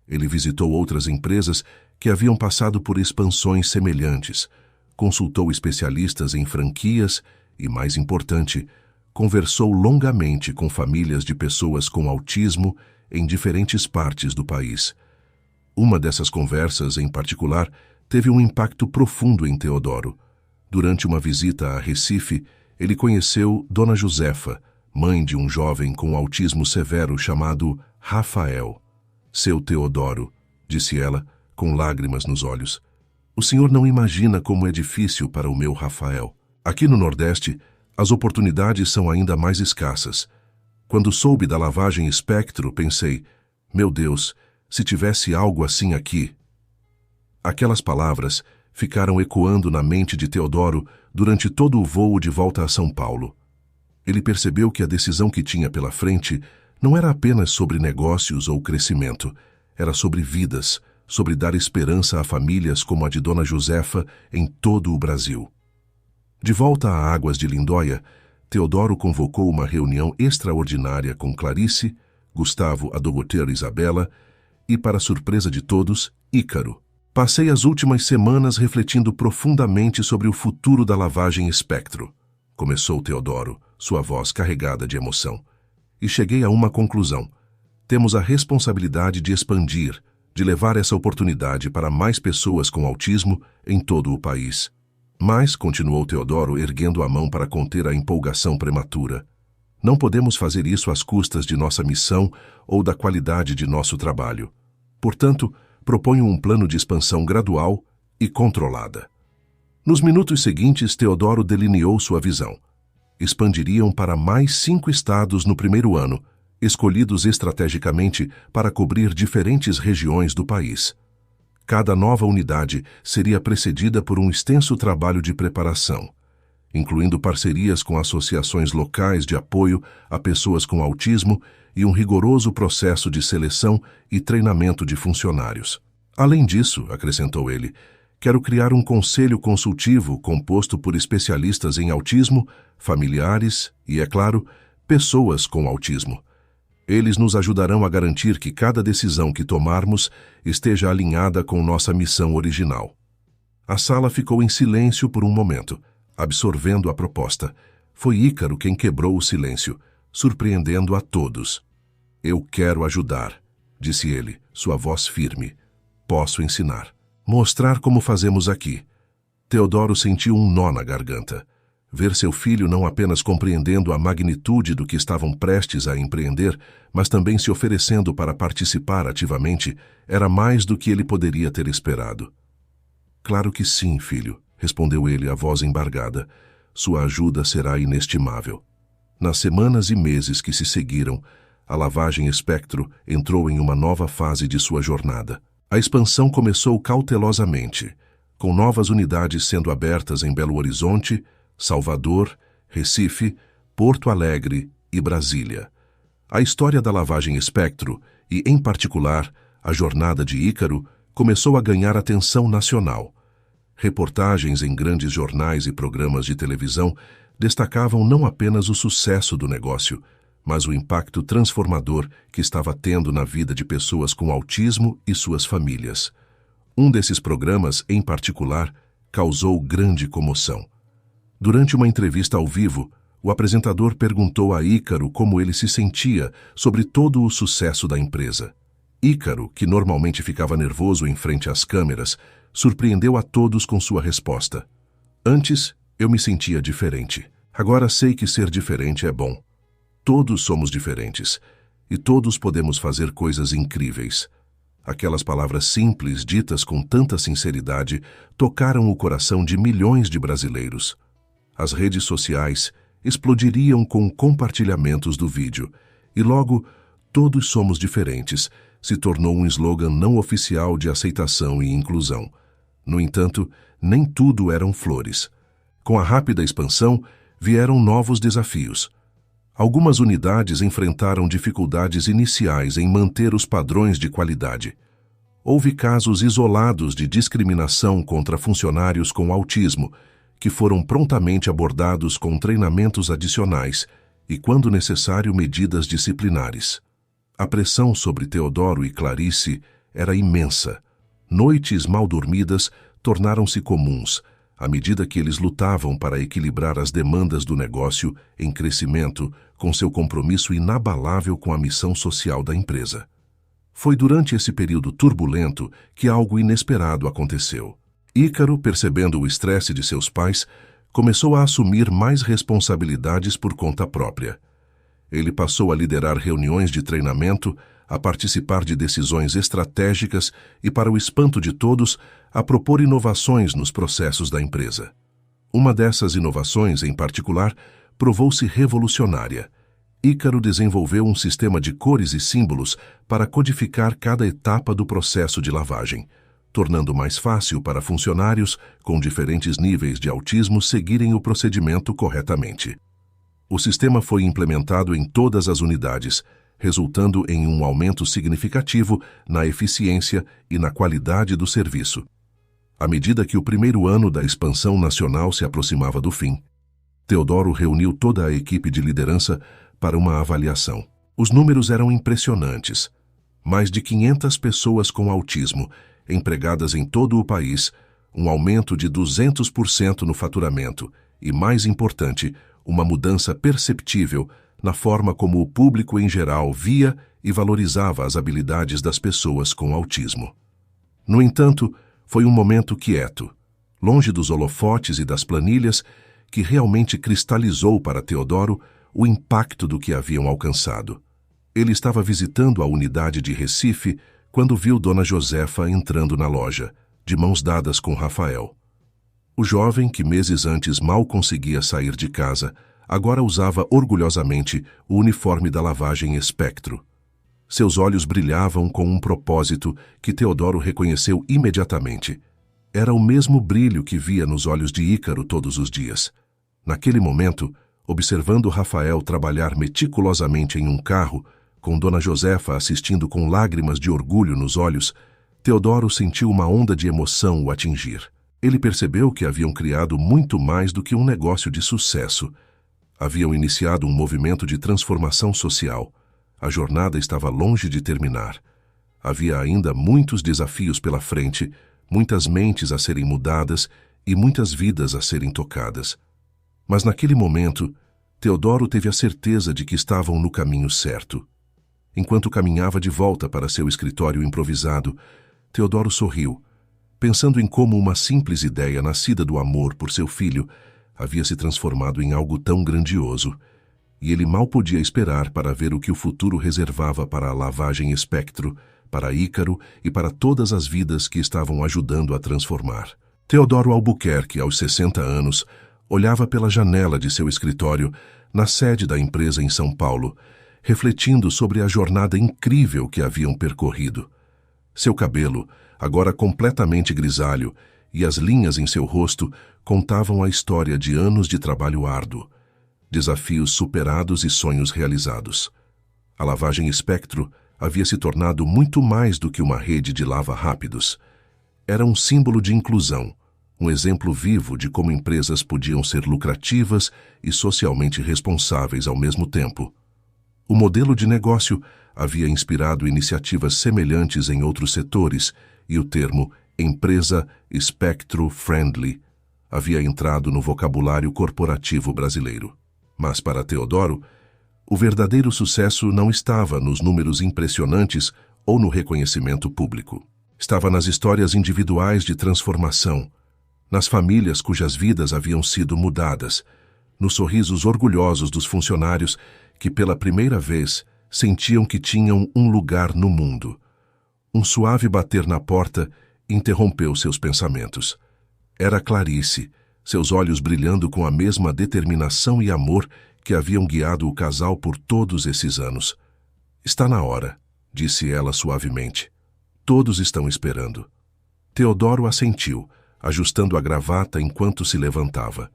Ele visitou outras empresas que haviam passado por expansões semelhantes, consultou especialistas em franquias e, mais importante, conversou longamente com famílias de pessoas com autismo em diferentes partes do país. Uma dessas conversas, em particular, teve um impacto profundo em Teodoro. Durante uma visita a Recife, ele conheceu Dona Josefa, mãe de um jovem com autismo severo chamado Rafael. "Seu Teodoro", disse ela, com lágrimas nos olhos, "o senhor não imagina como é difícil para o meu Rafael. Aqui no Nordeste, as oportunidades são ainda mais escassas. Quando soube da lavagem Espectro, pensei, meu Deus, se tivesse algo assim aqui." Aquelas palavras ficaram ecoando na mente de Teodoro durante todo o voo de volta a São Paulo. Ele percebeu que a decisão que tinha pela frente não era apenas sobre negócios ou crescimento, era sobre vidas, sobre dar esperança a famílias como a de Dona Josefa em todo o Brasil. De volta a Águas de Lindóia, Teodoro convocou uma reunião extraordinária com Clarice, Gustavo, a doutora Isabela e, para surpresa de todos, Ícaro. "Passei as últimas semanas refletindo profundamente sobre o futuro da lavagem Espectro", começou Teodoro, sua voz carregada de emoção. "E cheguei a uma conclusão. Temos a responsabilidade de expandir, de levar essa oportunidade para mais pessoas com autismo em todo o país. Mas", continuou Teodoro, erguendo a mão para conter a empolgação prematura, "não podemos fazer isso às custas de nossa missão ou da qualidade de nosso trabalho. Portanto, proponho um plano de expansão gradual e controlada." Nos minutos seguintes, Teodoro delineou sua visão. Expandiriam para mais 5 estados no primeiro ano, escolhidos estrategicamente para cobrir diferentes regiões do país. Cada nova unidade seria precedida por um extenso trabalho de preparação, incluindo parcerias com associações locais de apoio a pessoas com autismo e um rigoroso processo de seleção e treinamento de funcionários. "Além disso", acrescentou ele, "quero criar um conselho consultivo composto por especialistas em autismo, familiares e, é claro, pessoas com autismo. Eles nos ajudarão a garantir que cada decisão que tomarmos esteja alinhada com nossa missão original." A sala ficou em silêncio por um momento, absorvendo a proposta. Foi Ícaro quem quebrou o silêncio, surpreendendo a todos. "Eu quero ajudar", disse ele, sua voz firme. "Posso ensinar. Mostrar como fazemos aqui." Teodoro sentiu um nó na garganta. Ver seu filho não apenas compreendendo a magnitude do que estavam prestes a empreender, mas também se oferecendo para participar ativamente, era mais do que ele poderia ter esperado. Claro que sim, filho, respondeu ele, a voz embargada. Sua ajuda será inestimável. Nas semanas e meses que se seguiram, a lavagem Espectro entrou em uma nova fase de sua jornada. A expansão começou cautelosamente, com novas unidades sendo abertas em Belo Horizonte, Salvador, Recife, Porto Alegre e Brasília. A história da lavagem Espectro, e em particular a jornada de Ícaro, começou a ganhar atenção nacional. Reportagens em grandes jornais e programas de televisão destacavam não apenas o sucesso do negócio, mas o impacto transformador que estava tendo na vida de pessoas com autismo e suas famílias. Um desses programas, em particular, causou grande comoção. Durante uma entrevista ao vivo, o apresentador perguntou a Ícaro como ele se sentia sobre todo o sucesso da empresa. Ícaro, que normalmente ficava nervoso em frente às câmeras, surpreendeu a todos com sua resposta. Antes, eu me sentia diferente. Agora sei que ser diferente é bom. Todos somos diferentes, e todos podemos fazer coisas incríveis. Aquelas palavras simples, ditas com tanta sinceridade, tocaram o coração de milhões de brasileiros. As redes sociais explodiriam com compartilhamentos do vídeo, e logo, todos somos diferentes, se tornou um slogan não oficial de aceitação e inclusão. No entanto, nem tudo eram flores. Com a rápida expansão, vieram novos desafios. Algumas unidades enfrentaram dificuldades iniciais em manter os padrões de qualidade. Houve casos isolados de discriminação contra funcionários com autismo, que foram prontamente abordados com treinamentos adicionais e, quando necessário, medidas disciplinares. A pressão sobre Teodoro e Clarice era imensa. Noites mal dormidas tornaram-se comuns, à medida que eles lutavam para equilibrar as demandas do negócio em crescimento com seu compromisso inabalável com a missão social da empresa. Foi durante esse período turbulento que algo inesperado aconteceu. Ícaro, percebendo o estresse de seus pais, começou a assumir mais responsabilidades por conta própria. Ele passou a liderar reuniões de treinamento, a participar de decisões estratégicas e, para o espanto de todos, a propor inovações nos processos da empresa. Uma dessas inovações, em particular, provou-se revolucionária. Ícaro desenvolveu um sistema de cores e símbolos para codificar cada etapa do processo de lavagem, tornando mais fácil para funcionários com diferentes níveis de autismo seguirem o procedimento corretamente. O sistema foi implementado em todas as unidades, resultando em um aumento significativo na eficiência e na qualidade do serviço. À medida que o primeiro ano da expansão nacional se aproximava do fim, Teodoro reuniu toda a equipe de liderança para uma avaliação. Os números eram impressionantes. Mais de 500 pessoas com autismo, empregadas em todo o país, um aumento de 200% no faturamento e, mais importante, uma mudança perceptível na forma como o público em geral via e valorizava as habilidades das pessoas com autismo. No entanto, foi um momento quieto, longe dos holofotes e das planilhas, que realmente cristalizou para Teodoro o impacto do que haviam alcançado. Ele estava visitando a unidade de Recife quando viu Dona Josefa entrando na loja, de mãos dadas com Rafael. O jovem, que meses antes mal conseguia sair de casa, agora usava orgulhosamente o uniforme da lavagem Espectro. Seus olhos brilhavam com um propósito que Teodoro reconheceu imediatamente. Era o mesmo brilho que via nos olhos de Ícaro todos os dias. Naquele momento, observando Rafael trabalhar meticulosamente em um carro, com Dona Josefa assistindo com lágrimas de orgulho nos olhos, Teodoro sentiu uma onda de emoção o atingir. Ele percebeu que haviam criado muito mais do que um negócio de sucesso. Haviam iniciado um movimento de transformação social. A jornada estava longe de terminar. Havia ainda muitos desafios pela frente, muitas mentes a serem mudadas e muitas vidas a serem tocadas. Mas naquele momento, Teodoro teve a certeza de que estavam no caminho certo. Enquanto caminhava de volta para seu escritório improvisado, Teodoro sorriu, pensando em como uma simples ideia nascida do amor por seu filho havia se transformado em algo tão grandioso, e ele mal podia esperar para ver o que o futuro reservava para a lavagem Espectro, para Ícaro e para todas as vidas que estavam ajudando a transformar. Teodoro Albuquerque, aos 60 anos, olhava pela janela de seu escritório, na sede da empresa em São Paulo, refletindo sobre a jornada incrível que haviam percorrido. Seu cabelo, agora completamente grisalho, e as linhas em seu rosto contavam a história de anos de trabalho árduo, desafios superados e sonhos realizados. A lavagem Espectro havia se tornado muito mais do que uma rede de lava rápidos. Era um símbolo de inclusão, um exemplo vivo de como empresas podiam ser lucrativas e socialmente responsáveis ao mesmo tempo. O modelo de negócio havia inspirado iniciativas semelhantes em outros setores e o termo empresa Espectro-friendly havia entrado no vocabulário corporativo brasileiro. Mas para Teodoro, o verdadeiro sucesso não estava nos números impressionantes ou no reconhecimento público. Estava nas histórias individuais de transformação, nas famílias cujas vidas haviam sido mudadas, nos sorrisos orgulhosos dos funcionários que pela primeira vez sentiam que tinham um lugar no mundo. Um suave bater na porta interrompeu seus pensamentos. Era Clarice, seus olhos brilhando com a mesma determinação e amor que haviam guiado o casal por todos esses anos. "Está na hora", disse ela suavemente. "Todos estão esperando." Teodoro assentiu, ajustando a gravata enquanto se levantava.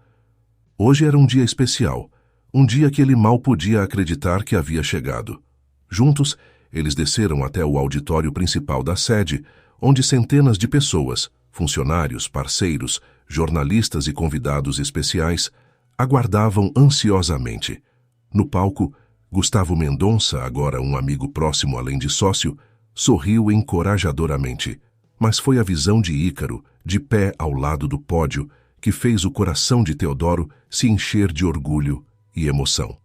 Hoje era um dia especial, um dia que ele mal podia acreditar que havia chegado. Juntos, eles desceram até o auditório principal da sede, onde centenas de pessoas, funcionários, parceiros, jornalistas e convidados especiais, aguardavam ansiosamente. No palco, Gustavo Mendonça, agora um amigo próximo além de sócio, sorriu encorajadoramente. Mas foi a visão de Ícaro, de pé ao lado do pódio, que fez o coração de Teodoro se encher de orgulho e emoção.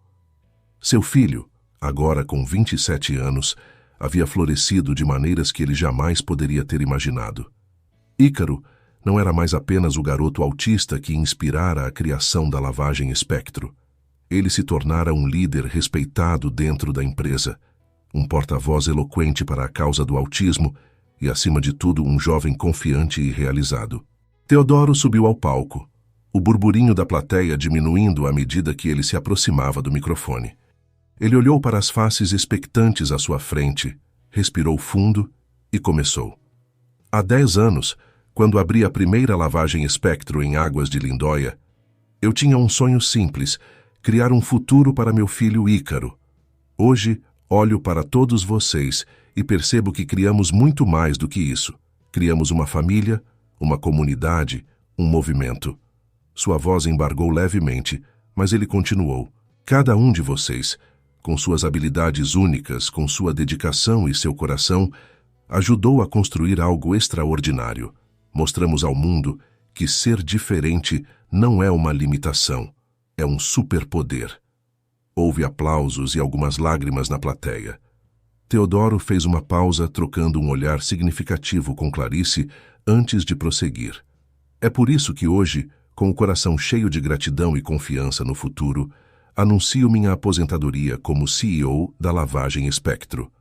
Seu filho, agora com 27 anos, havia florescido de maneiras que ele jamais poderia ter imaginado. Ícaro não era mais apenas o garoto autista que inspirara a criação da lavagem Espectro. Ele se tornara um líder respeitado dentro da empresa, um porta-voz eloquente para a causa do autismo e, acima de tudo, um jovem confiante e realizado. Teodoro subiu ao palco, o burburinho da plateia diminuindo à medida que ele se aproximava do microfone. Ele olhou para as faces expectantes à sua frente, respirou fundo e começou. Há 10 anos, quando abri a primeira lavagem Espectro em Águas de Lindóia, eu tinha um sonho simples, criar um futuro para meu filho Ícaro. Hoje, olho para todos vocês e percebo que criamos muito mais do que isso. Criamos uma família, uma comunidade, um movimento. Sua voz embargou levemente, mas ele continuou. Cada um de vocês, com suas habilidades únicas, com sua dedicação e seu coração, ajudou a construir algo extraordinário. Mostramos ao mundo que ser diferente não é uma limitação, é um superpoder. Houve aplausos e algumas lágrimas na plateia. Teodoro fez uma pausa, trocando um olhar significativo com Clarice antes de prosseguir. É por isso que hoje, com o coração cheio de gratidão e confiança no futuro, anuncio minha aposentadoria como CEO da lavagem Espectro.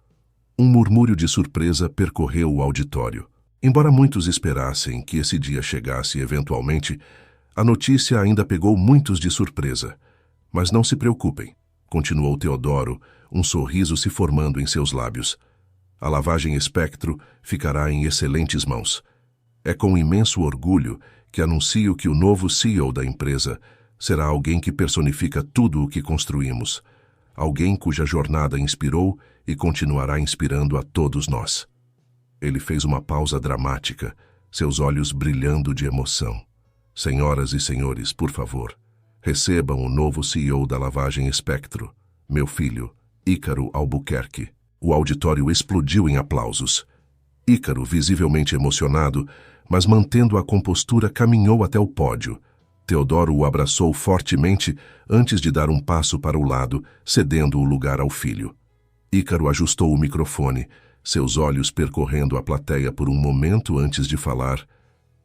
Um murmúrio de surpresa percorreu o auditório. Embora muitos esperassem que esse dia chegasse eventualmente, a notícia ainda pegou muitos de surpresa. Mas não se preocupem, continuou Teodoro, um sorriso se formando em seus lábios. A lavagem Espectro ficará em excelentes mãos. É com imenso orgulho que anuncio que o novo CEO da empresa será alguém que personifica tudo o que construímos, alguém cuja jornada inspirou e continuará inspirando a todos nós. Ele fez uma pausa dramática, seus olhos brilhando de emoção. Senhoras e senhores, por favor, recebam o novo CEO da lavagem Espectro, meu filho, Ícaro Albuquerque. O auditório explodiu em aplausos. Ícaro, visivelmente emocionado, mas mantendo a compostura, caminhou até o pódio. Teodoro o abraçou fortemente antes de dar um passo para o lado, cedendo o lugar ao filho. Ícaro ajustou o microfone, seus olhos percorrendo a plateia por um momento antes de falar.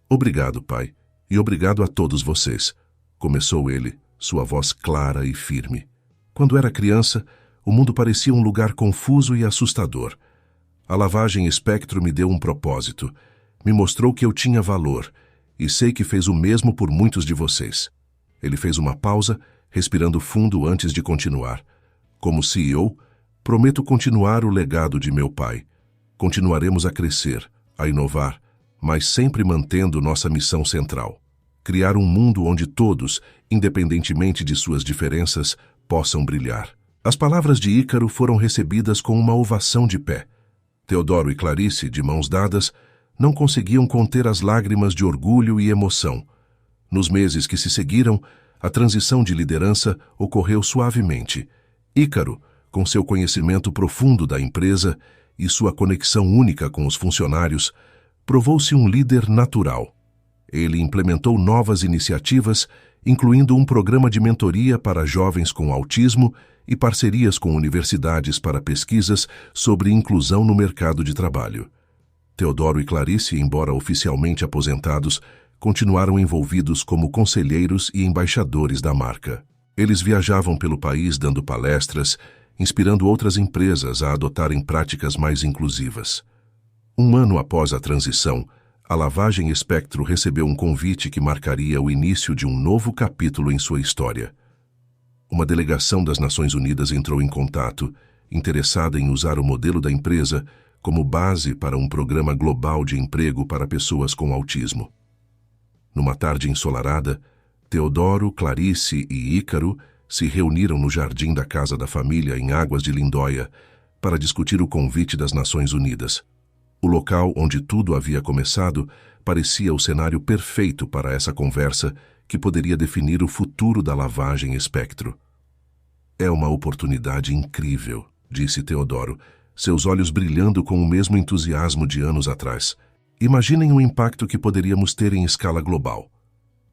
Obrigado, pai, e obrigado a todos vocês. começou ele, sua voz clara e firme. Quando era criança, o mundo parecia um lugar confuso e assustador. A lavagem espectro me deu um propósito, me mostrou que eu tinha valor, e sei que fez o mesmo por muitos de vocês. Ele fez uma pausa, respirando fundo antes de continuar. Como CEO, prometo continuar o legado de meu pai. Continuaremos a crescer, a inovar, mas sempre mantendo nossa missão central: criar um mundo onde todos, independentemente de suas diferenças, possam brilhar. As palavras de Ícaro foram recebidas com uma ovação de pé. Teodoro e Clarice, de mãos dadas, não conseguiam conter as lágrimas de orgulho e emoção. Nos meses que se seguiram, a transição de liderança ocorreu suavemente. Ícaro, com seu conhecimento profundo da empresa e sua conexão única com os funcionários, provou-se um líder natural. Ele implementou novas iniciativas, incluindo um programa de mentoria para jovens com autismo e parcerias com universidades para pesquisas sobre inclusão no mercado de trabalho. Teodoro e Clarice, embora oficialmente aposentados, continuaram envolvidos como conselheiros e embaixadores da marca. Eles viajavam pelo país dando palestras, inspirando outras empresas a adotarem práticas mais inclusivas. Um ano após a transição, a lavagem espectro recebeu um convite que marcaria o início de um novo capítulo em sua história. Uma delegação das Nações Unidas entrou em contato, interessada em usar o modelo da empresa como base para um programa global de emprego para pessoas com autismo. Numa tarde ensolarada, Teodoro, Clarice e Ícaro se reuniram no jardim da casa da família em Águas de Lindóia para discutir o convite das Nações Unidas. O local onde tudo havia começado parecia o cenário perfeito para essa conversa que poderia definir o futuro da lavagem espectro. É uma oportunidade incrível, disse Teodoro, seus olhos brilhando com o mesmo entusiasmo de anos atrás. Imaginem o impacto que poderíamos ter em escala global.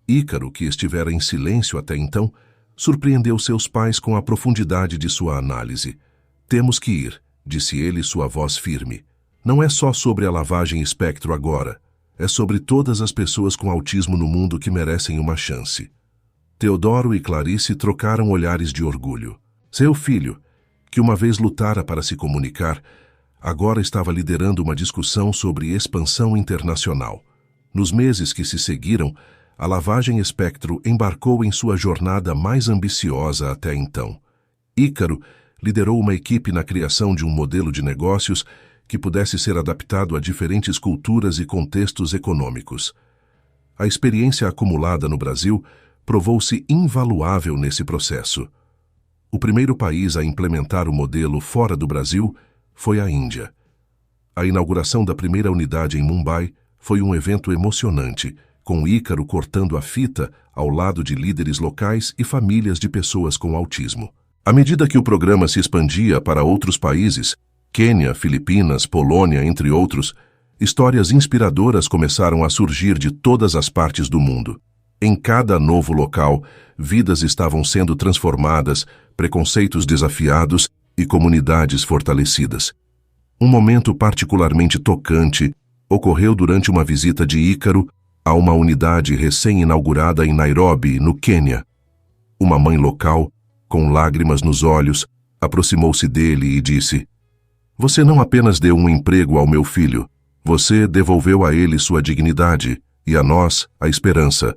Ícaro, que estivera em silêncio até então, surpreendeu seus pais com a profundidade de sua análise. Temos que ir, disse ele, sua voz firme. Não é só sobre a lavagem espectro agora. É sobre todas as pessoas com autismo no mundo que merecem uma chance. Teodoro e Clarice trocaram olhares de orgulho. Seu filho, que uma vez lutara para se comunicar, agora estava liderando uma discussão sobre expansão internacional. Nos meses que se seguiram, a lavagem espectro embarcou em sua jornada mais ambiciosa até então. Ícaro liderou uma equipe na criação de um modelo de negócios que pudesse ser adaptado a diferentes culturas e contextos econômicos. A experiência acumulada no Brasil provou-se invaluável nesse processo. O primeiro país a implementar o modelo fora do Brasil foi a Índia. A inauguração da primeira unidade em Mumbai foi um evento emocionante, com Ícaro cortando a fita ao lado de líderes locais e famílias de pessoas com autismo. À medida que o programa se expandia para outros países, Quênia, Filipinas, Polônia, entre outros, histórias inspiradoras começaram a surgir de todas as partes do mundo. Em cada novo local, vidas estavam sendo transformadas, preconceitos desafiados e comunidades fortalecidas. Um momento particularmente tocante ocorreu durante uma visita de Ícaro a uma unidade recém-inaugurada em Nairobi, no Quênia. Uma mãe local, com lágrimas nos olhos, aproximou-se dele e disse: "Você não apenas deu um emprego ao meu filho, você devolveu a ele sua dignidade e a nós a esperança."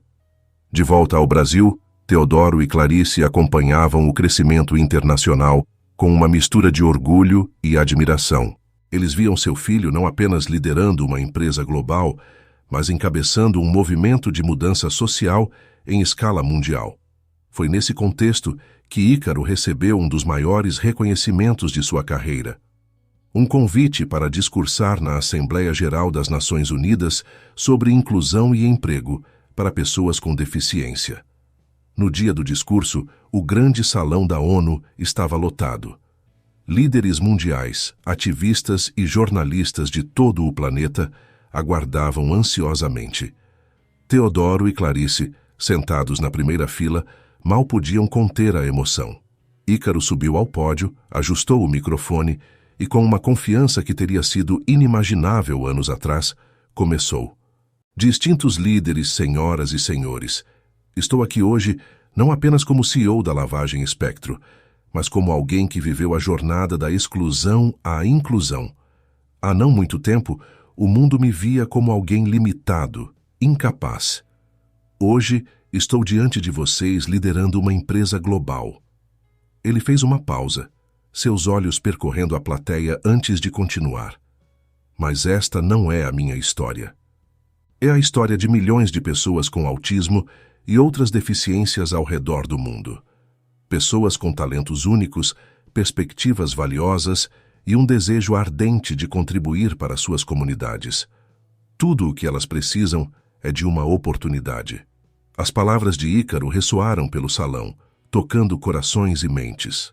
De volta ao Brasil, Teodoro e Clarice acompanhavam o crescimento internacional com uma mistura de orgulho e admiração. Eles viam seu filho não apenas liderando uma empresa global, mas encabeçando um movimento de mudança social em escala mundial. Foi nesse contexto que Ícaro recebeu um dos maiores reconhecimentos de sua carreira: um convite para discursar na Assembleia Geral das Nações Unidas sobre inclusão e emprego para pessoas com deficiência. No dia do discurso, o grande salão da ONU estava lotado. Líderes mundiais, ativistas e jornalistas de todo o planeta aguardavam ansiosamente. Teodoro e Clarice, sentados na primeira fila, mal podiam conter a emoção. Ícaro subiu ao pódio, ajustou o microfone e, com uma confiança que teria sido inimaginável anos atrás, começou: "Distintos líderes, senhoras e senhores, Estou aqui hoje não apenas como CEO da Lavagem Espectro, mas como alguém que viveu a jornada da exclusão à inclusão. Há não muito tempo, o mundo me via como alguém limitado, incapaz. Hoje, estou diante de vocês liderando uma empresa global. Ele fez uma pausa, seus olhos percorrendo a plateia antes de continuar. Mas esta não é a minha história. É a história de milhões de pessoas com autismo e outras deficiências ao redor do mundo. Pessoas com talentos únicos, perspectivas valiosas e um desejo ardente de contribuir para suas comunidades. Tudo o que elas precisam é de uma oportunidade. As palavras de Ícaro ressoaram pelo salão, tocando corações e mentes.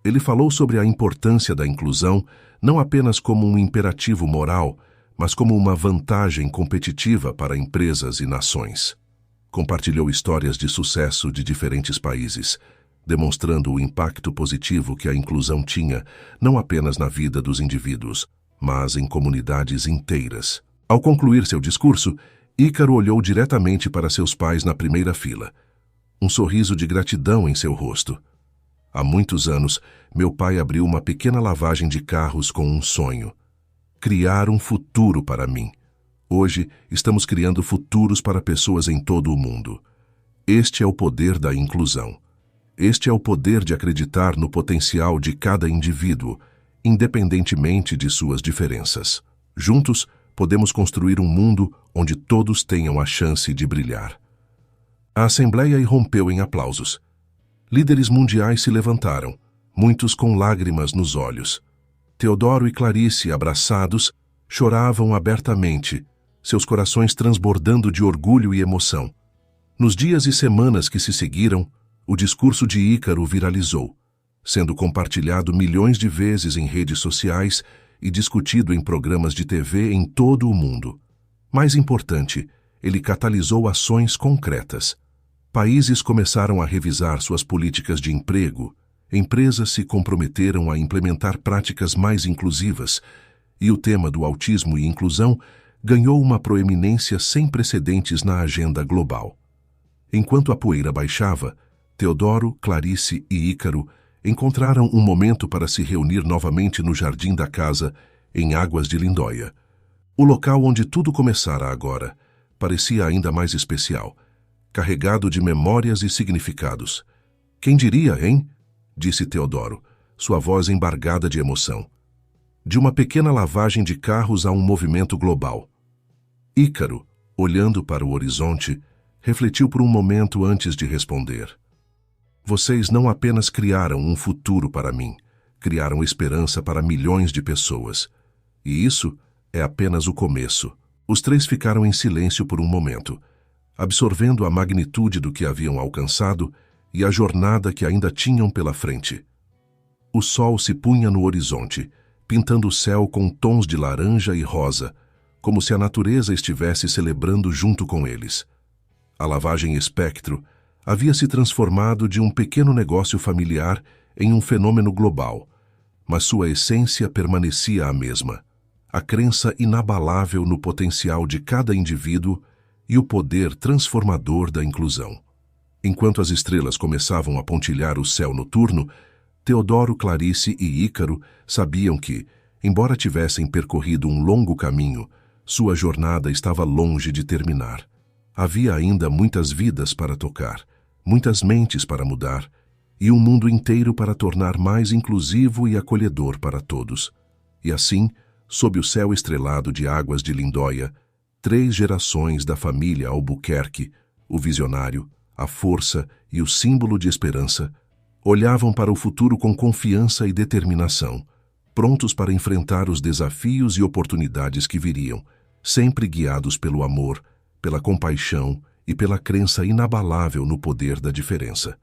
Ele falou sobre a importância da inclusão não apenas como um imperativo moral, mas como uma vantagem competitiva para empresas e nações. Compartilhou histórias de sucesso de diferentes países, demonstrando o impacto positivo que a inclusão tinha não apenas na vida dos indivíduos, mas em comunidades inteiras. Ao concluir seu discurso, Ícaro olhou diretamente para seus pais na primeira fila. Um sorriso de gratidão em seu rosto. Há muitos anos, meu pai abriu uma pequena lavagem de carros com um sonho. Criar um futuro para mim. Hoje, estamos criando futuros para pessoas em todo o mundo. Este é o poder da inclusão. Este é o poder de acreditar no potencial de cada indivíduo, independentemente de suas diferenças. Juntos, podemos construir um mundo onde todos tenham a chance de brilhar. A assembleia irrompeu em aplausos. Líderes mundiais se levantaram, muitos com lágrimas nos olhos. Teodoro e Clarice, abraçados, choravam abertamente, seus corações transbordando de orgulho e emoção. Nos dias e semanas que se seguiram, o discurso de Ícaro viralizou, sendo compartilhado milhões de vezes em redes sociais e discutido em programas de TV em todo o mundo. Mais importante, ele catalisou ações concretas. Países começaram a revisar suas políticas de emprego, empresas se comprometeram a implementar práticas mais inclusivas, e o tema do autismo e inclusão ganhou uma proeminência sem precedentes na agenda global. Enquanto a poeira baixava, Teodoro, Clarice e Ícaro encontraram um momento para se reunir novamente no jardim da casa, em Águas de Lindóia. O local onde tudo começara agora parecia ainda mais especial, carregado de memórias e significados. Quem diria, hein? Disse Teodoro, sua voz embargada de emoção. De uma pequena lavagem de carros a um movimento global. Ícaro, olhando para o horizonte, refletiu por um momento antes de responder. Vocês não apenas criaram um futuro para mim, criaram esperança para milhões de pessoas. E isso é apenas o começo. Os três ficaram em silêncio por um momento, absorvendo a magnitude do que haviam alcançado e a jornada que ainda tinham pela frente. O sol se punha no horizonte, pintando o céu com tons de laranja e rosa, como se a natureza estivesse celebrando junto com eles. A lavagem Espectro havia se transformado de um pequeno negócio familiar em um fenômeno global, mas sua essência permanecia a mesma, a crença inabalável no potencial de cada indivíduo e o poder transformador da inclusão. Enquanto as estrelas começavam a pontilhar o céu noturno, Teodoro, Clarice e Ícaro sabiam que, embora tivessem percorrido um longo caminho, sua jornada estava longe de terminar. Havia ainda muitas vidas para tocar, muitas mentes para mudar, e um mundo inteiro para tornar mais inclusivo e acolhedor para todos. E assim, sob o céu estrelado de Águas de Lindóia, 3 gerações da família Albuquerque, o visionário, a força e o símbolo de esperança, olhavam para o futuro com confiança e determinação, prontos para enfrentar os desafios e oportunidades que viriam, sempre guiados pelo amor, pela compaixão e pela crença inabalável no poder da diferença.